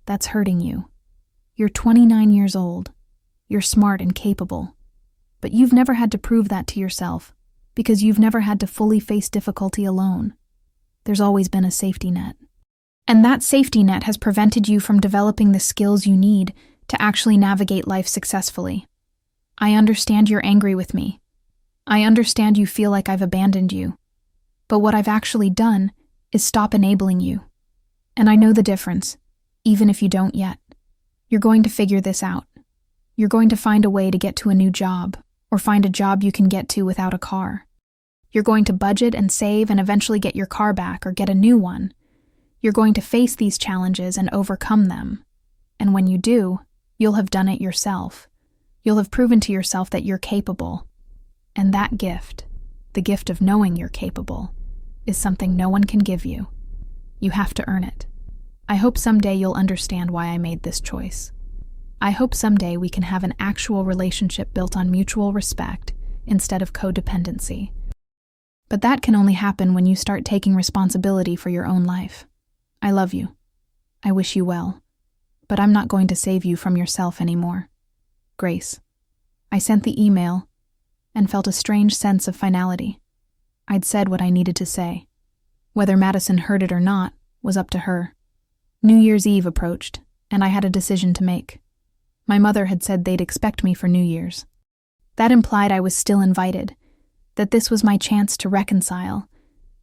That's hurting you. You're 29 years old. You're smart and capable. But you've never had to prove that to yourself because you've never had to fully face difficulty alone. There's always been a safety net. And that safety net has prevented you from developing the skills you need to actually navigate life successfully. I understand you're angry with me. I understand you feel like I've abandoned you. But what I've actually done is stop enabling you. And I know the difference, even if you don't yet. You're going to figure this out. You're going to find a way to get to a new job, or find a job you can get to without a car. You're going to budget and save and eventually get your car back or get a new one. You're going to face these challenges and overcome them. And when you do, you'll have done it yourself. You'll have proven to yourself that you're capable. And that gift, the gift of knowing you're capable, is something no one can give you. You have to earn it. I hope someday you'll understand why I made this choice. I hope someday we can have an actual relationship built on mutual respect instead of codependency. But that can only happen when you start taking responsibility for your own life. I love you. I wish you well. But I'm not going to save you from yourself anymore. Grace. I sent the email and felt a strange sense of finality. I'd said what I needed to say. Whether Madison heard it or not was up to her. New Year's Eve approached, and I had a decision to make. My mother had said they'd expect me for New Year's. That implied I was still invited, that this was my chance to reconcile,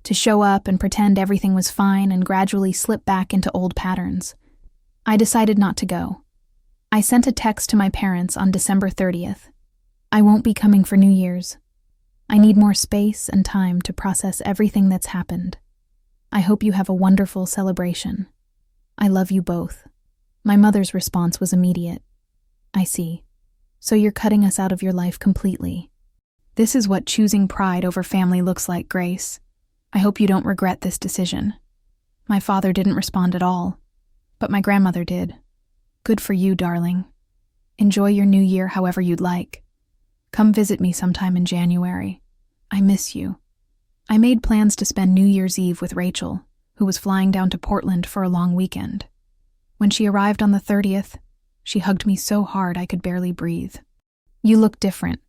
to show up and pretend everything was fine and gradually slip back into old patterns. I decided not to go. I sent a text to my parents on December 30th. I won't be coming for New Year's. I need more space and time to process everything that's happened. I hope you have a wonderful celebration. I love you both. My mother's response was immediate. I see. So you're cutting us out of your life completely. This is what choosing pride over family looks like, Grace. I hope you don't regret this decision. My father didn't respond at all, but my grandmother did. Good for you, darling. Enjoy your new year however you'd like. Come visit me sometime in January. I miss you." I made plans to spend New Year's Eve with Rachel, who was flying down to Portland for a long weekend. When she arrived on the 30th, she hugged me so hard I could barely breathe. "You look different,"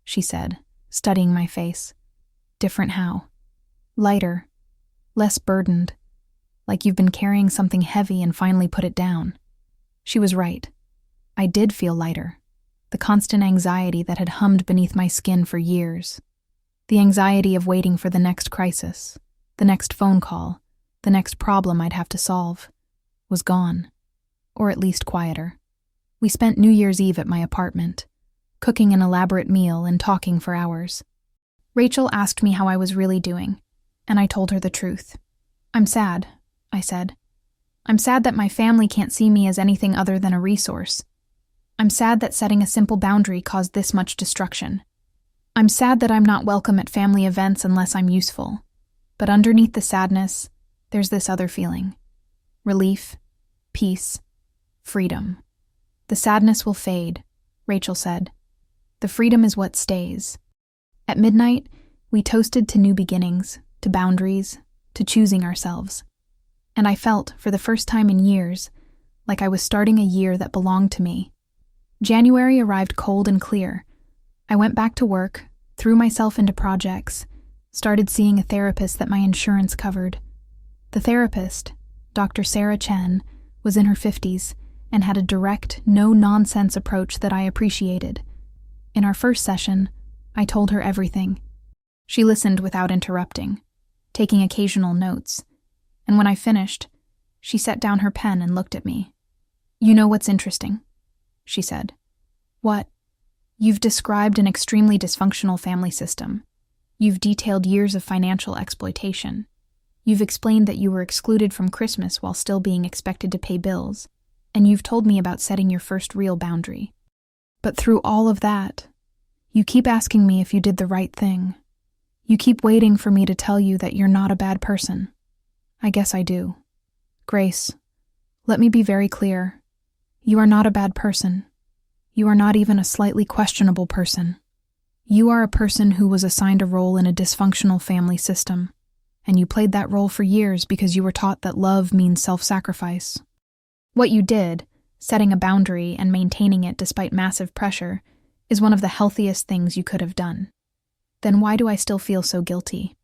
she said, studying my face. "Different how?" "Lighter. Less burdened. Like you've been carrying something heavy and finally put it down." She was right. I did feel lighter. The constant anxiety that had hummed beneath my skin for years. The anxiety of waiting for the next crisis, the next phone call, the next problem I'd have to solve, was gone. Or at least quieter. We spent New Year's Eve at my apartment, cooking an elaborate meal and talking for hours. Rachel asked me how I was really doing, and I told her the truth. "I'm sad," I said. "I'm sad that my family can't see me as anything other than a resource. I'm sad that setting a simple boundary caused this much destruction. I'm sad that I'm not welcome at family events unless I'm useful. But underneath the sadness, there's this other feeling. Relief, peace, freedom. The sadness will fade," Rachel said. "The freedom is what stays." At midnight, we toasted to new beginnings, to boundaries, to choosing ourselves. And I felt, for the first time in years, like I was starting a year that belonged to me. January arrived cold and clear. I went back to work, threw myself into projects, started seeing a therapist that my insurance covered. The therapist, Dr. Sarah Chen, was in her 50s and had a direct, no-nonsense approach that I appreciated. In our first session, I told her everything. She listened without interrupting, taking occasional notes, and when I finished, she set down her pen and looked at me. "You know what's interesting?" she said. "What?" "You've described an extremely dysfunctional family system. You've detailed years of financial exploitation. You've explained that you were excluded from Christmas while still being expected to pay bills, and you've told me about setting your first real boundary. But through all of that, you keep asking me if you did the right thing. You keep waiting for me to tell you that you're not a bad person. I guess I do. Grace, let me be very clear. You are not a bad person. You are not even a slightly questionable person. You are a person who was assigned a role in a dysfunctional family system, and you played that role for years because you were taught that love means self-sacrifice. What you did, setting a boundary and maintaining it despite massive pressure, is one of the healthiest things you could have done. Then why do I still feel so guilty?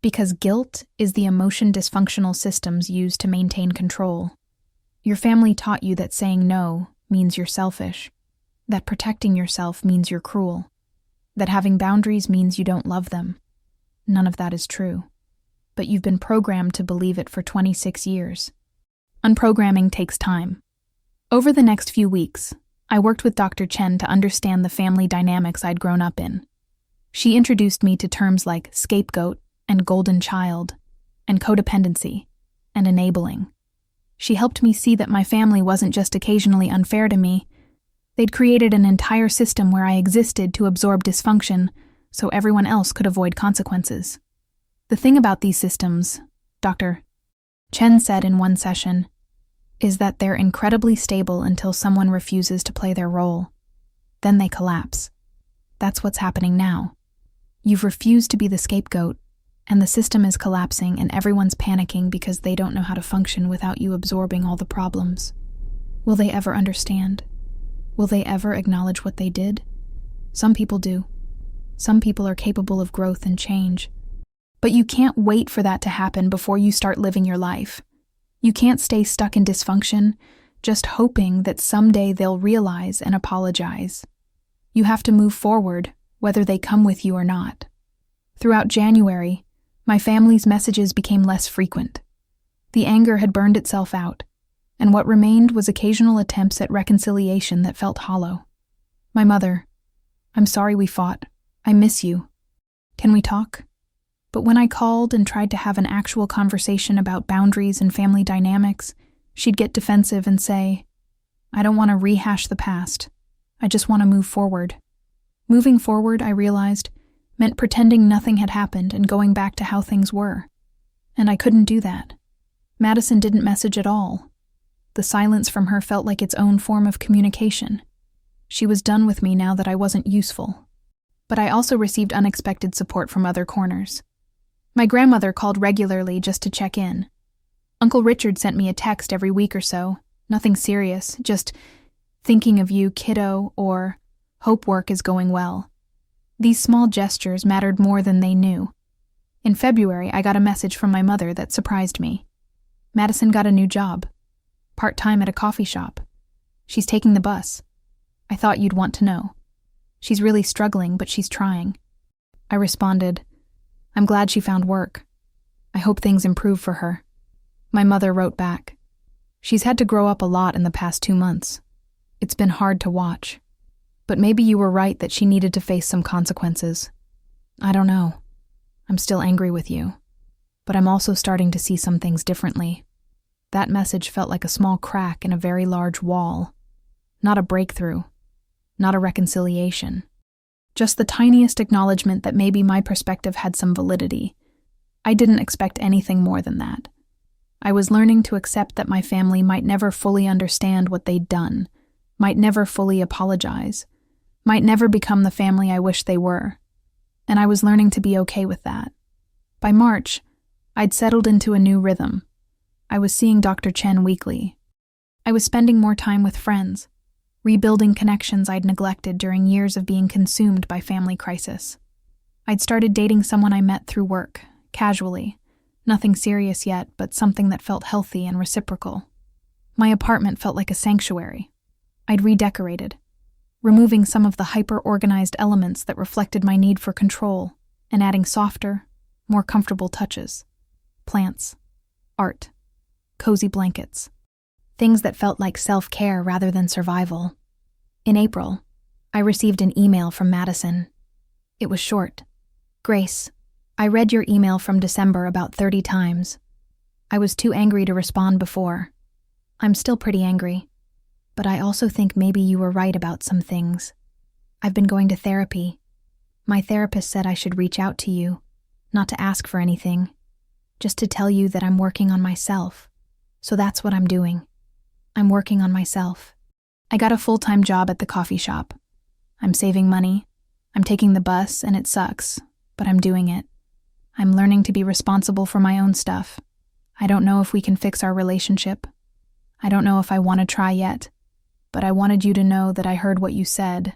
Because guilt is the emotion dysfunctional systems use to maintain control. Your family taught you that saying no means you're selfish, that protecting yourself means you're cruel, that having boundaries means you don't love them. None of that is true. But you've been programmed to believe it for 26 years. Unprogramming takes time. Over the next few weeks, I worked with Dr. Chen to understand the family dynamics I'd grown up in. She introduced me to terms like scapegoat and golden child, and codependency, and enabling. She helped me see that my family wasn't just occasionally unfair to me. They'd created an entire system where I existed to absorb dysfunction so everyone else could avoid consequences. The thing about these systems, Dr. Chen said in one session, is that they're incredibly stable until someone refuses to play their role. Then they collapse. That's what's happening now. You've refused to be the scapegoat, and the system is collapsing and everyone's panicking because they don't know how to function without you absorbing all the problems. Will they ever understand? Will they ever acknowledge what they did? Some people do. Some people are capable of growth and change. But you can't wait for that to happen before you start living your life. You can't stay stuck in dysfunction, just hoping that someday they'll realize and apologize. You have to move forward, whether they come with you or not. Throughout January, my family's messages became less frequent. The anger had burned itself out, and what remained was occasional attempts at reconciliation that felt hollow. My mother, "I'm sorry we fought. I miss you. Can we talk?" But when I called and tried to have an actual conversation about boundaries and family dynamics, she'd get defensive and say, "I don't want to rehash the past. I just want to move forward." Moving forward, I realized, meant pretending nothing had happened and going back to how things were. And I couldn't do that. Madison didn't message at all. The silence from her felt like its own form of communication. She was done with me now that I wasn't useful. but I also received unexpected support from other corners. My grandmother called regularly just to check in. Uncle Richard sent me a text every week or so, nothing serious, just thinking of you, kiddo, or hope work is going well. These small gestures mattered more than they knew. In February, I got a message from my mother that surprised me. Madison got a new job, part-time at a coffee shop. She's taking the bus. I thought you'd want to know. She's really struggling, but she's trying. I responded, I'm glad she found work. I hope things improve for her. My mother wrote back, she's had to grow up a lot in the past 2 months. It's been hard to watch. But maybe you were right that she needed to face some consequences. I don't know. I'm still angry with you. But I'm also starting to see some things differently. That message felt like a small crack in a very large wall. Not a breakthrough. Not a reconciliation. Just the tiniest acknowledgement that maybe my perspective had some validity. I didn't expect anything more than that. I was learning to accept that my family might never fully understand what they'd done, might never fully apologize, might never become the family I wish they were. And I was learning to be okay with that. By March, I'd settled into a new rhythm. I was seeing Dr. Chen weekly. I was spending more time with friends, rebuilding connections I'd neglected during years of being consumed by family crisis. I'd started dating someone I met through work, casually. Nothing serious yet, but something that felt healthy and reciprocal. My apartment felt like a sanctuary. I'd redecorated, removing some of the hyper-organized elements that reflected my need for control and adding softer, more comfortable touches. Plants, art, cozy blankets. Things that felt like self-care rather than survival. In April, I received an email from Madison. It was short. Grace, I read your email from December about 30 times. I was too angry to respond before. I'm still pretty angry. But I also think maybe you were right about some things. I've been going to therapy. My therapist said I should reach out to you, not to ask for anything, just to tell you that I'm working on myself. So that's what I'm doing. I'm working on myself. I got a full-time job at the coffee shop. I'm saving money. I'm taking the bus, and it sucks, but I'm doing it. I'm learning to be responsible for my own stuff. I don't know if we can fix our relationship. I don't know if I want to try yet. But I wanted you to know that I heard what you said,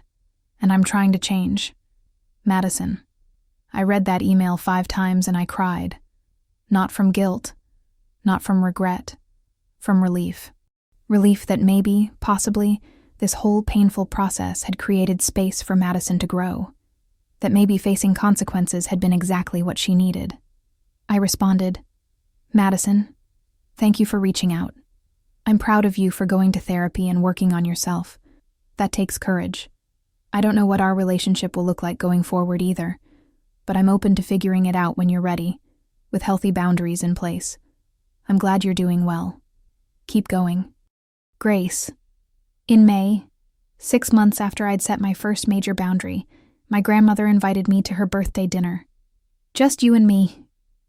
and I'm trying to change. Madison. I read that email 5 times and I cried. Not from guilt, not from regret, from relief. Relief that maybe, possibly, this whole painful process had created space for Madison to grow. That maybe facing consequences had been exactly what she needed. I responded, Madison, thank you for reaching out. I'm proud of you for going to therapy and working on yourself. That takes courage. I don't know what our relationship will look like going forward either, but I'm open to figuring it out when you're ready, with healthy boundaries in place. I'm glad you're doing well. Keep going. Grace. In May, 6 months after I'd set my first major boundary, my grandmother invited me to her birthday dinner. Just you and me,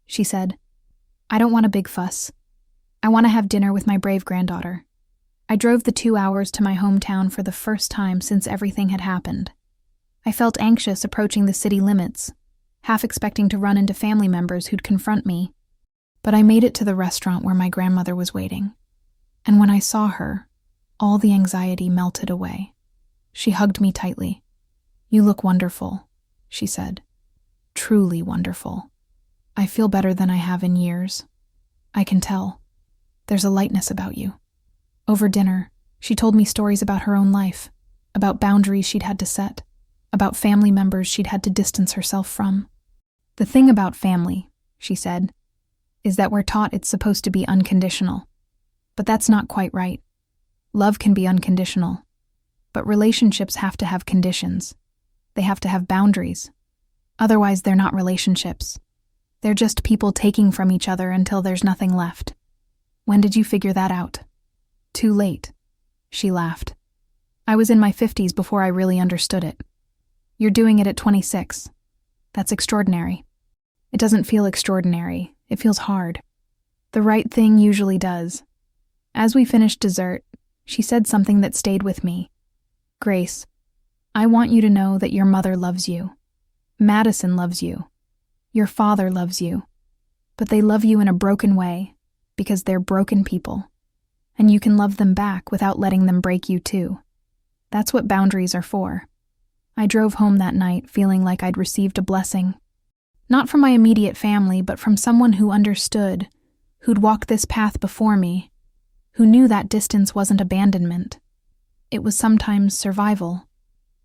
she said. I don't want a big fuss. I want to have dinner with my brave granddaughter. I drove the 2 hours to my hometown for the first time since everything had happened. I felt anxious approaching the city limits, half expecting to run into family members who'd confront me. But I made it to the restaurant where my grandmother was waiting. And when I saw her, all the anxiety melted away. She hugged me tightly. You look wonderful, she said. Truly wonderful. I feel better than I have in years. I can tell. There's a lightness about you. Over dinner, she told me stories about her own life, about boundaries she'd had to set, about family members she'd had to distance herself from. The thing about family, she said, is that we're taught it's supposed to be unconditional. But that's not quite right. Love can be unconditional. But relationships have to have conditions. They have to have boundaries. Otherwise, they're not relationships. They're just people taking from each other until there's nothing left. When did you figure that out? Too late, she laughed. I was in my 50s before I really understood it. You're doing it at 26. That's extraordinary. It doesn't feel extraordinary. It feels hard. The right thing usually does. As we finished dessert, she said something that stayed with me. Grace, I want you to know that your mother loves you. Madison loves you. Your father loves you. But they love you in a broken way, because they're broken people. And you can love them back without letting them break you too. That's what boundaries are for. I drove home that night feeling like I'd received a blessing. Not from my immediate family, but from someone who understood, who'd walked this path before me, who knew that distance wasn't abandonment. It was sometimes survival.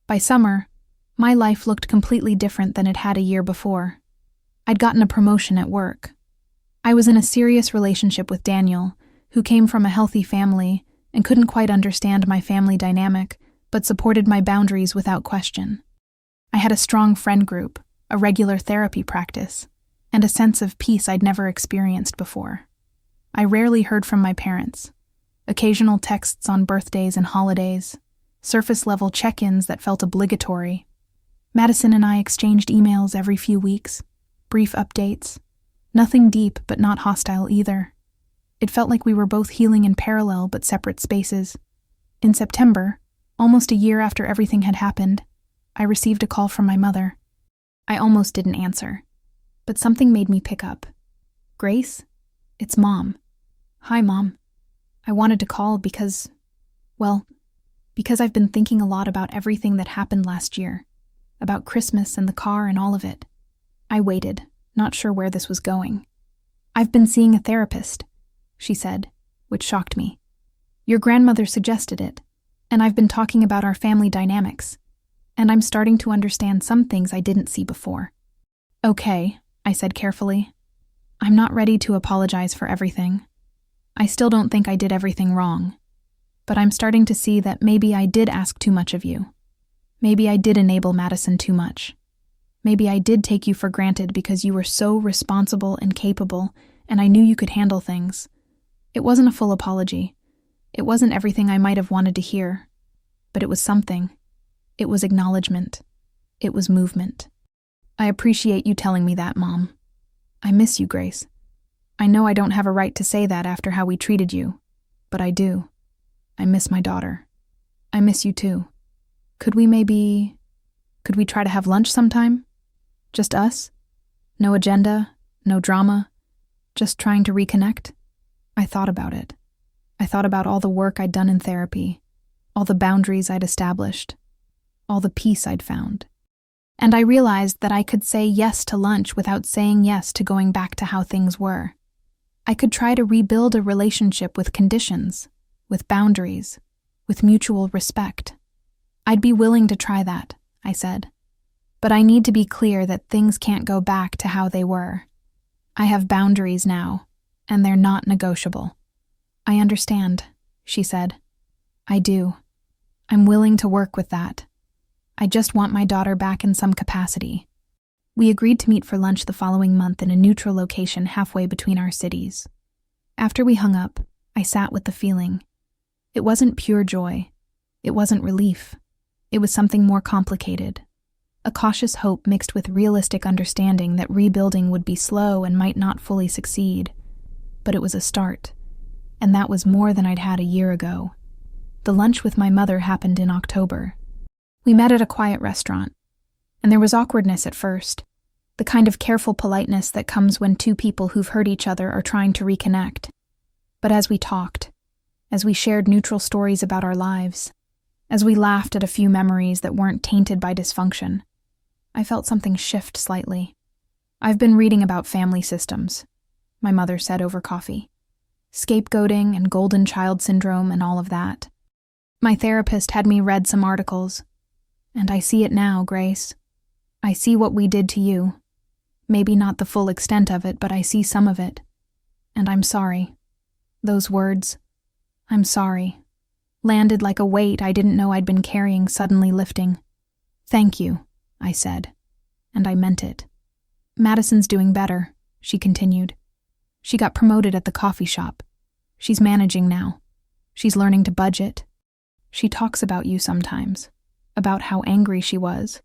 By summer, my life looked completely different than it had a year before. I'd gotten a promotion at work. I was in a serious relationship with Daniel, who came from a healthy family and couldn't quite understand my family dynamic, but supported my boundaries without question. I had a strong friend group, a regular therapy practice, and a sense of peace I'd never experienced before. I rarely heard from my parents. Occasional texts on birthdays and holidays, surface-level check-ins that felt obligatory. Madison and I exchanged emails every few weeks, brief updates. Nothing deep, but not hostile either. It felt like we were both healing in parallel but separate spaces. In September, almost a year after everything had happened, I received a call from my mother. I almost didn't answer, but something made me pick up. Grace? It's Mom. Hi, Mom. I wanted to call because I've been thinking a lot about everything that happened last year, about Christmas and the car and all of it. I waited, not sure where this was going. I've been seeing a therapist, she said, which shocked me. Your grandmother suggested it, and I've been talking about our family dynamics, and I'm starting to understand some things I didn't see before. Okay, I said carefully. I'm not ready to apologize for everything. I still don't think I did everything wrong, but I'm starting to see that maybe I did ask too much of you. Maybe I did enable Madison too much. Maybe I did take you for granted because you were so responsible and capable, and I knew you could handle things. It wasn't a full apology. It wasn't everything I might have wanted to hear, but it was something. It was acknowledgement. It was movement. I appreciate you telling me that, Mom. I miss you, Grace. I know I don't have a right to say that after how we treated you, but I do. I miss my daughter. I miss you too. Could we try to have lunch sometime? Just us? No agenda, no drama, just trying to reconnect? I thought about it. I thought about all the work I'd done in therapy, all the boundaries I'd established, all the peace I'd found. And I realized that I could say yes to lunch without saying yes to going back to how things were. I could try to rebuild a relationship with conditions, with boundaries, with mutual respect. I'd be willing to try that, I said. But I need to be clear that things can't go back to how they were. I have boundaries now, and they're not negotiable. I understand, she said. I do. I'm willing to work with that. I just want my daughter back in some capacity. We agreed to meet for lunch the following month in a neutral location halfway between our cities. After we hung up, I sat with the feeling. It wasn't pure joy. It wasn't relief. It was something more complicated. A cautious hope mixed with realistic understanding that rebuilding would be slow and might not fully succeed. But it was a start, and that was more than I'd had a year ago. The lunch with my mother happened in October. We met at a quiet restaurant, and there was awkwardness at first, the kind of careful politeness that comes when two people who've hurt each other are trying to reconnect. But as we talked, as we shared neutral stories about our lives, as we laughed at a few memories that weren't tainted by dysfunction, I felt something shift slightly. I've been reading about family systems, my mother said over coffee. Scapegoating and golden child syndrome and all of that. My therapist had me read some articles, and I see it now, Grace. I see what we did to you. Maybe not the full extent of it, but I see some of it. And I'm sorry. Those words, I'm sorry, landed like a weight I didn't know I'd been carrying suddenly lifting. Thank you, I said, and I meant it. Madison's doing better, she continued. She got promoted at the coffee shop. She's managing now. She's learning to budget. She talks about you sometimes, about how angry she was,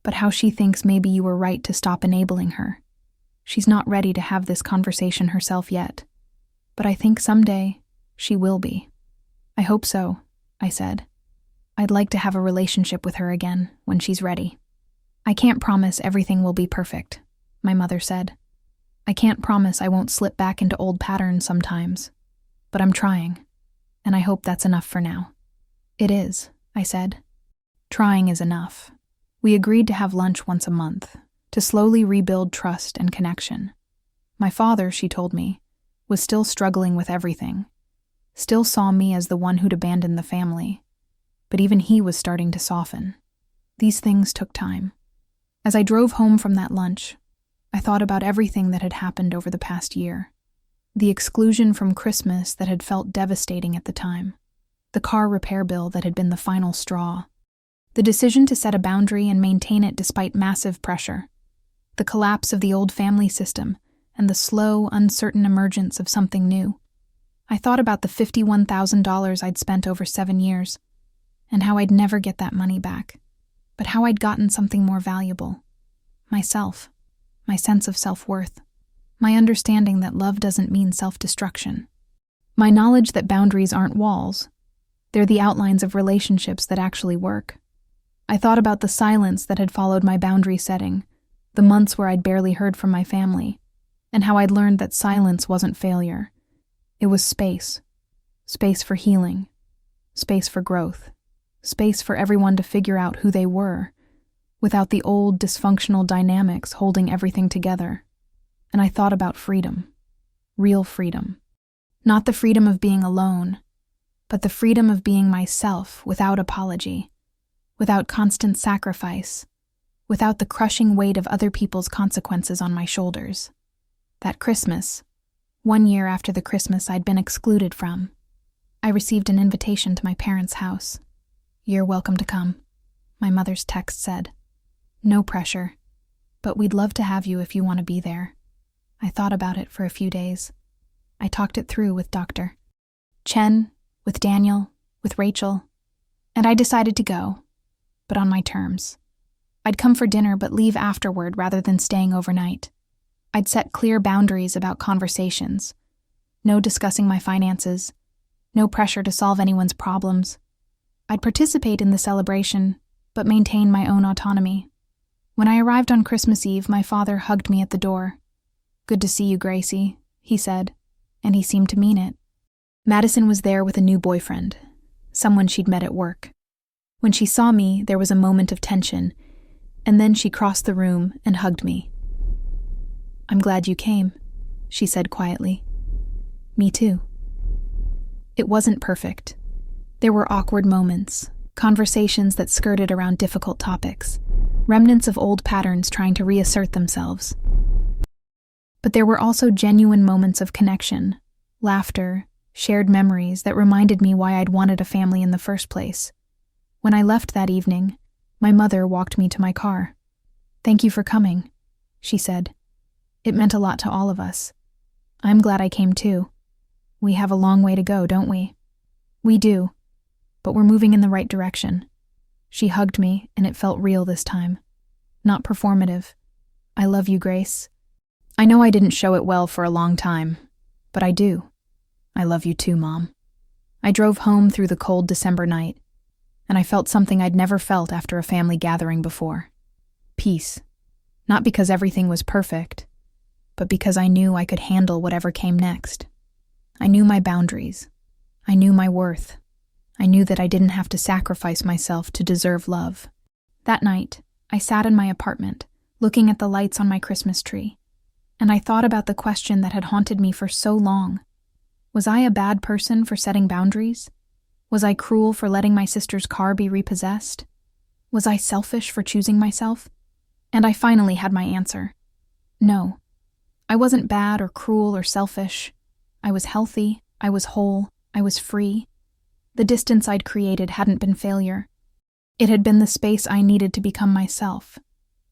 but how she thinks maybe you were right to stop enabling her. She's not ready to have this conversation herself yet, but I think someday she will be. I hope so, I said. I'd like to have a relationship with her again when she's ready. I can't promise everything will be perfect, my mother said. I can't promise I won't slip back into old patterns sometimes, but I'm trying, and I hope that's enough for now. It is, I said. Trying is enough. We agreed to have lunch once a month, to slowly rebuild trust and connection. My father, she told me, was still struggling with everything, still saw me as the one who'd abandoned the family, but even he was starting to soften. These things took time. As I drove home from that lunch, I thought about everything that had happened over the past year. The exclusion from Christmas that had felt devastating at the time. The car repair bill that had been the final straw. The decision to set a boundary and maintain it despite massive pressure. The collapse of the old family system and the slow, uncertain emergence of something new. I thought about the $51,000 I'd spent over 7 years, and how I'd never get that money back, but how I'd gotten something more valuable. Myself. My sense of self-worth. My understanding that love doesn't mean self-destruction. My knowledge that boundaries aren't walls. They're the outlines of relationships that actually work. I thought about the silence that had followed my boundary setting, the months where I'd barely heard from my family, and how I'd learned that silence wasn't failure. It was space. Space for healing. Space for growth. Space for everyone to figure out who they were, without the old dysfunctional dynamics holding everything together. And I thought about freedom. Real freedom. Not the freedom of being alone, but the freedom of being myself without apology, without constant sacrifice, without the crushing weight of other people's consequences on my shoulders. That Christmas, 1 year after the Christmas I'd been excluded from, I received an invitation to my parents' house. "You're welcome to come," my mother's text said. "No pressure, but we'd love to have you if you want to be there." I thought about it for a few days. I talked it through with Dr. Chen, with Daniel, with Rachel, and I decided to go, but on my terms. I'd come for dinner but leave afterward rather than staying overnight. I'd set clear boundaries about conversations. No discussing my finances. No pressure to solve anyone's problems. I'd participate in the celebration, but maintain my own autonomy. When I arrived on Christmas Eve, my father hugged me at the door. "Good to see you, Gracie," he said, and he seemed to mean it. Madison was there with a new boyfriend, someone she'd met at work. When she saw me, there was a moment of tension, and then she crossed the room and hugged me. "I'm glad you came," she said quietly. "Me too." It wasn't perfect. There were awkward moments, conversations that skirted around difficult topics, remnants of old patterns trying to reassert themselves. But there were also genuine moments of connection, laughter, shared memories that reminded me why I'd wanted a family in the first place. When I left that evening, my mother walked me to my car. "Thank you for coming," she said. "It meant a lot to all of us. I'm glad I came too. We have a long way to go, don't we?" "We do, but we're moving in the right direction." She hugged me, and it felt real this time. Not performative. "I love you, Grace. I know I didn't show it well for a long time, but I do. I love you too, Mom." I drove home through the cold December night, and I felt something I'd never felt after a family gathering before. Peace. Not because everything was perfect, but because I knew I could handle whatever came next. I knew my boundaries. I knew my worth. I knew that I didn't have to sacrifice myself to deserve love. That night, I sat in my apartment, looking at the lights on my Christmas tree, and I thought about the question that had haunted me for so long. Was I a bad person for setting boundaries? Was I cruel for letting my sister's car be repossessed? Was I selfish for choosing myself? And I finally had my answer. No. I wasn't bad or cruel or selfish. I was healthy, I was whole, I was free. The distance I'd created hadn't been failure. It had been the space I needed to become myself,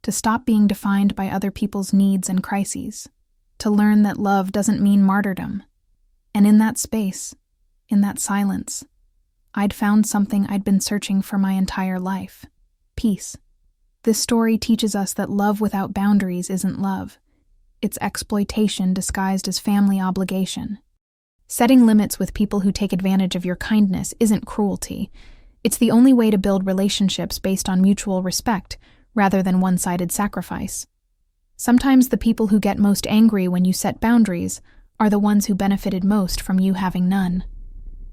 to stop being defined by other people's needs and crises, to learn that love doesn't mean martyrdom. And in that space, in that silence, I'd found something I'd been searching for my entire life: peace. This story teaches us that love without boundaries isn't love. It's exploitation disguised as family obligation. Setting limits with people who take advantage of your kindness isn't cruelty. It's the only way to build relationships based on mutual respect, rather than one-sided sacrifice. Sometimes the people who get most angry when you set boundaries are the ones who benefited most from you having none.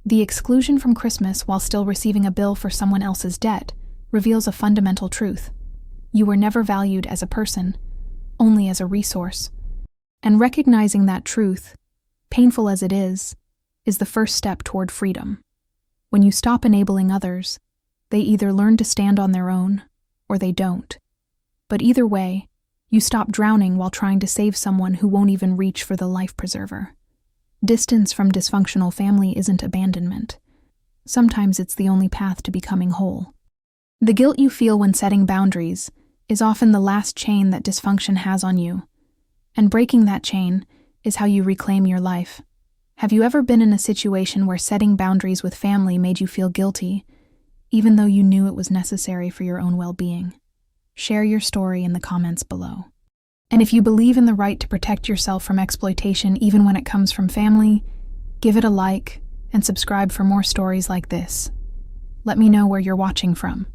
The exclusion from Christmas while still receiving a bill for someone else's debt reveals a fundamental truth. You were never valued as a person, only as a resource. And recognizing that truth, painful as it is the first step toward freedom. When you stop enabling others, they either learn to stand on their own, or they don't. But either way, you stop drowning while trying to save someone who won't even reach for the life preserver. Distance from dysfunctional family isn't abandonment. Sometimes it's the only path to becoming whole. The guilt you feel when setting boundaries is often the last chain that dysfunction has on you, and breaking that chain is how you reclaim your life. Have you ever been in a situation where setting boundaries with family made you feel guilty, even though you knew it was necessary for your own well-being? Share your story in the comments below. And if you believe in the right to protect yourself from exploitation even when it comes from family, give it a like and subscribe for more stories like this. Let me know where you're watching from.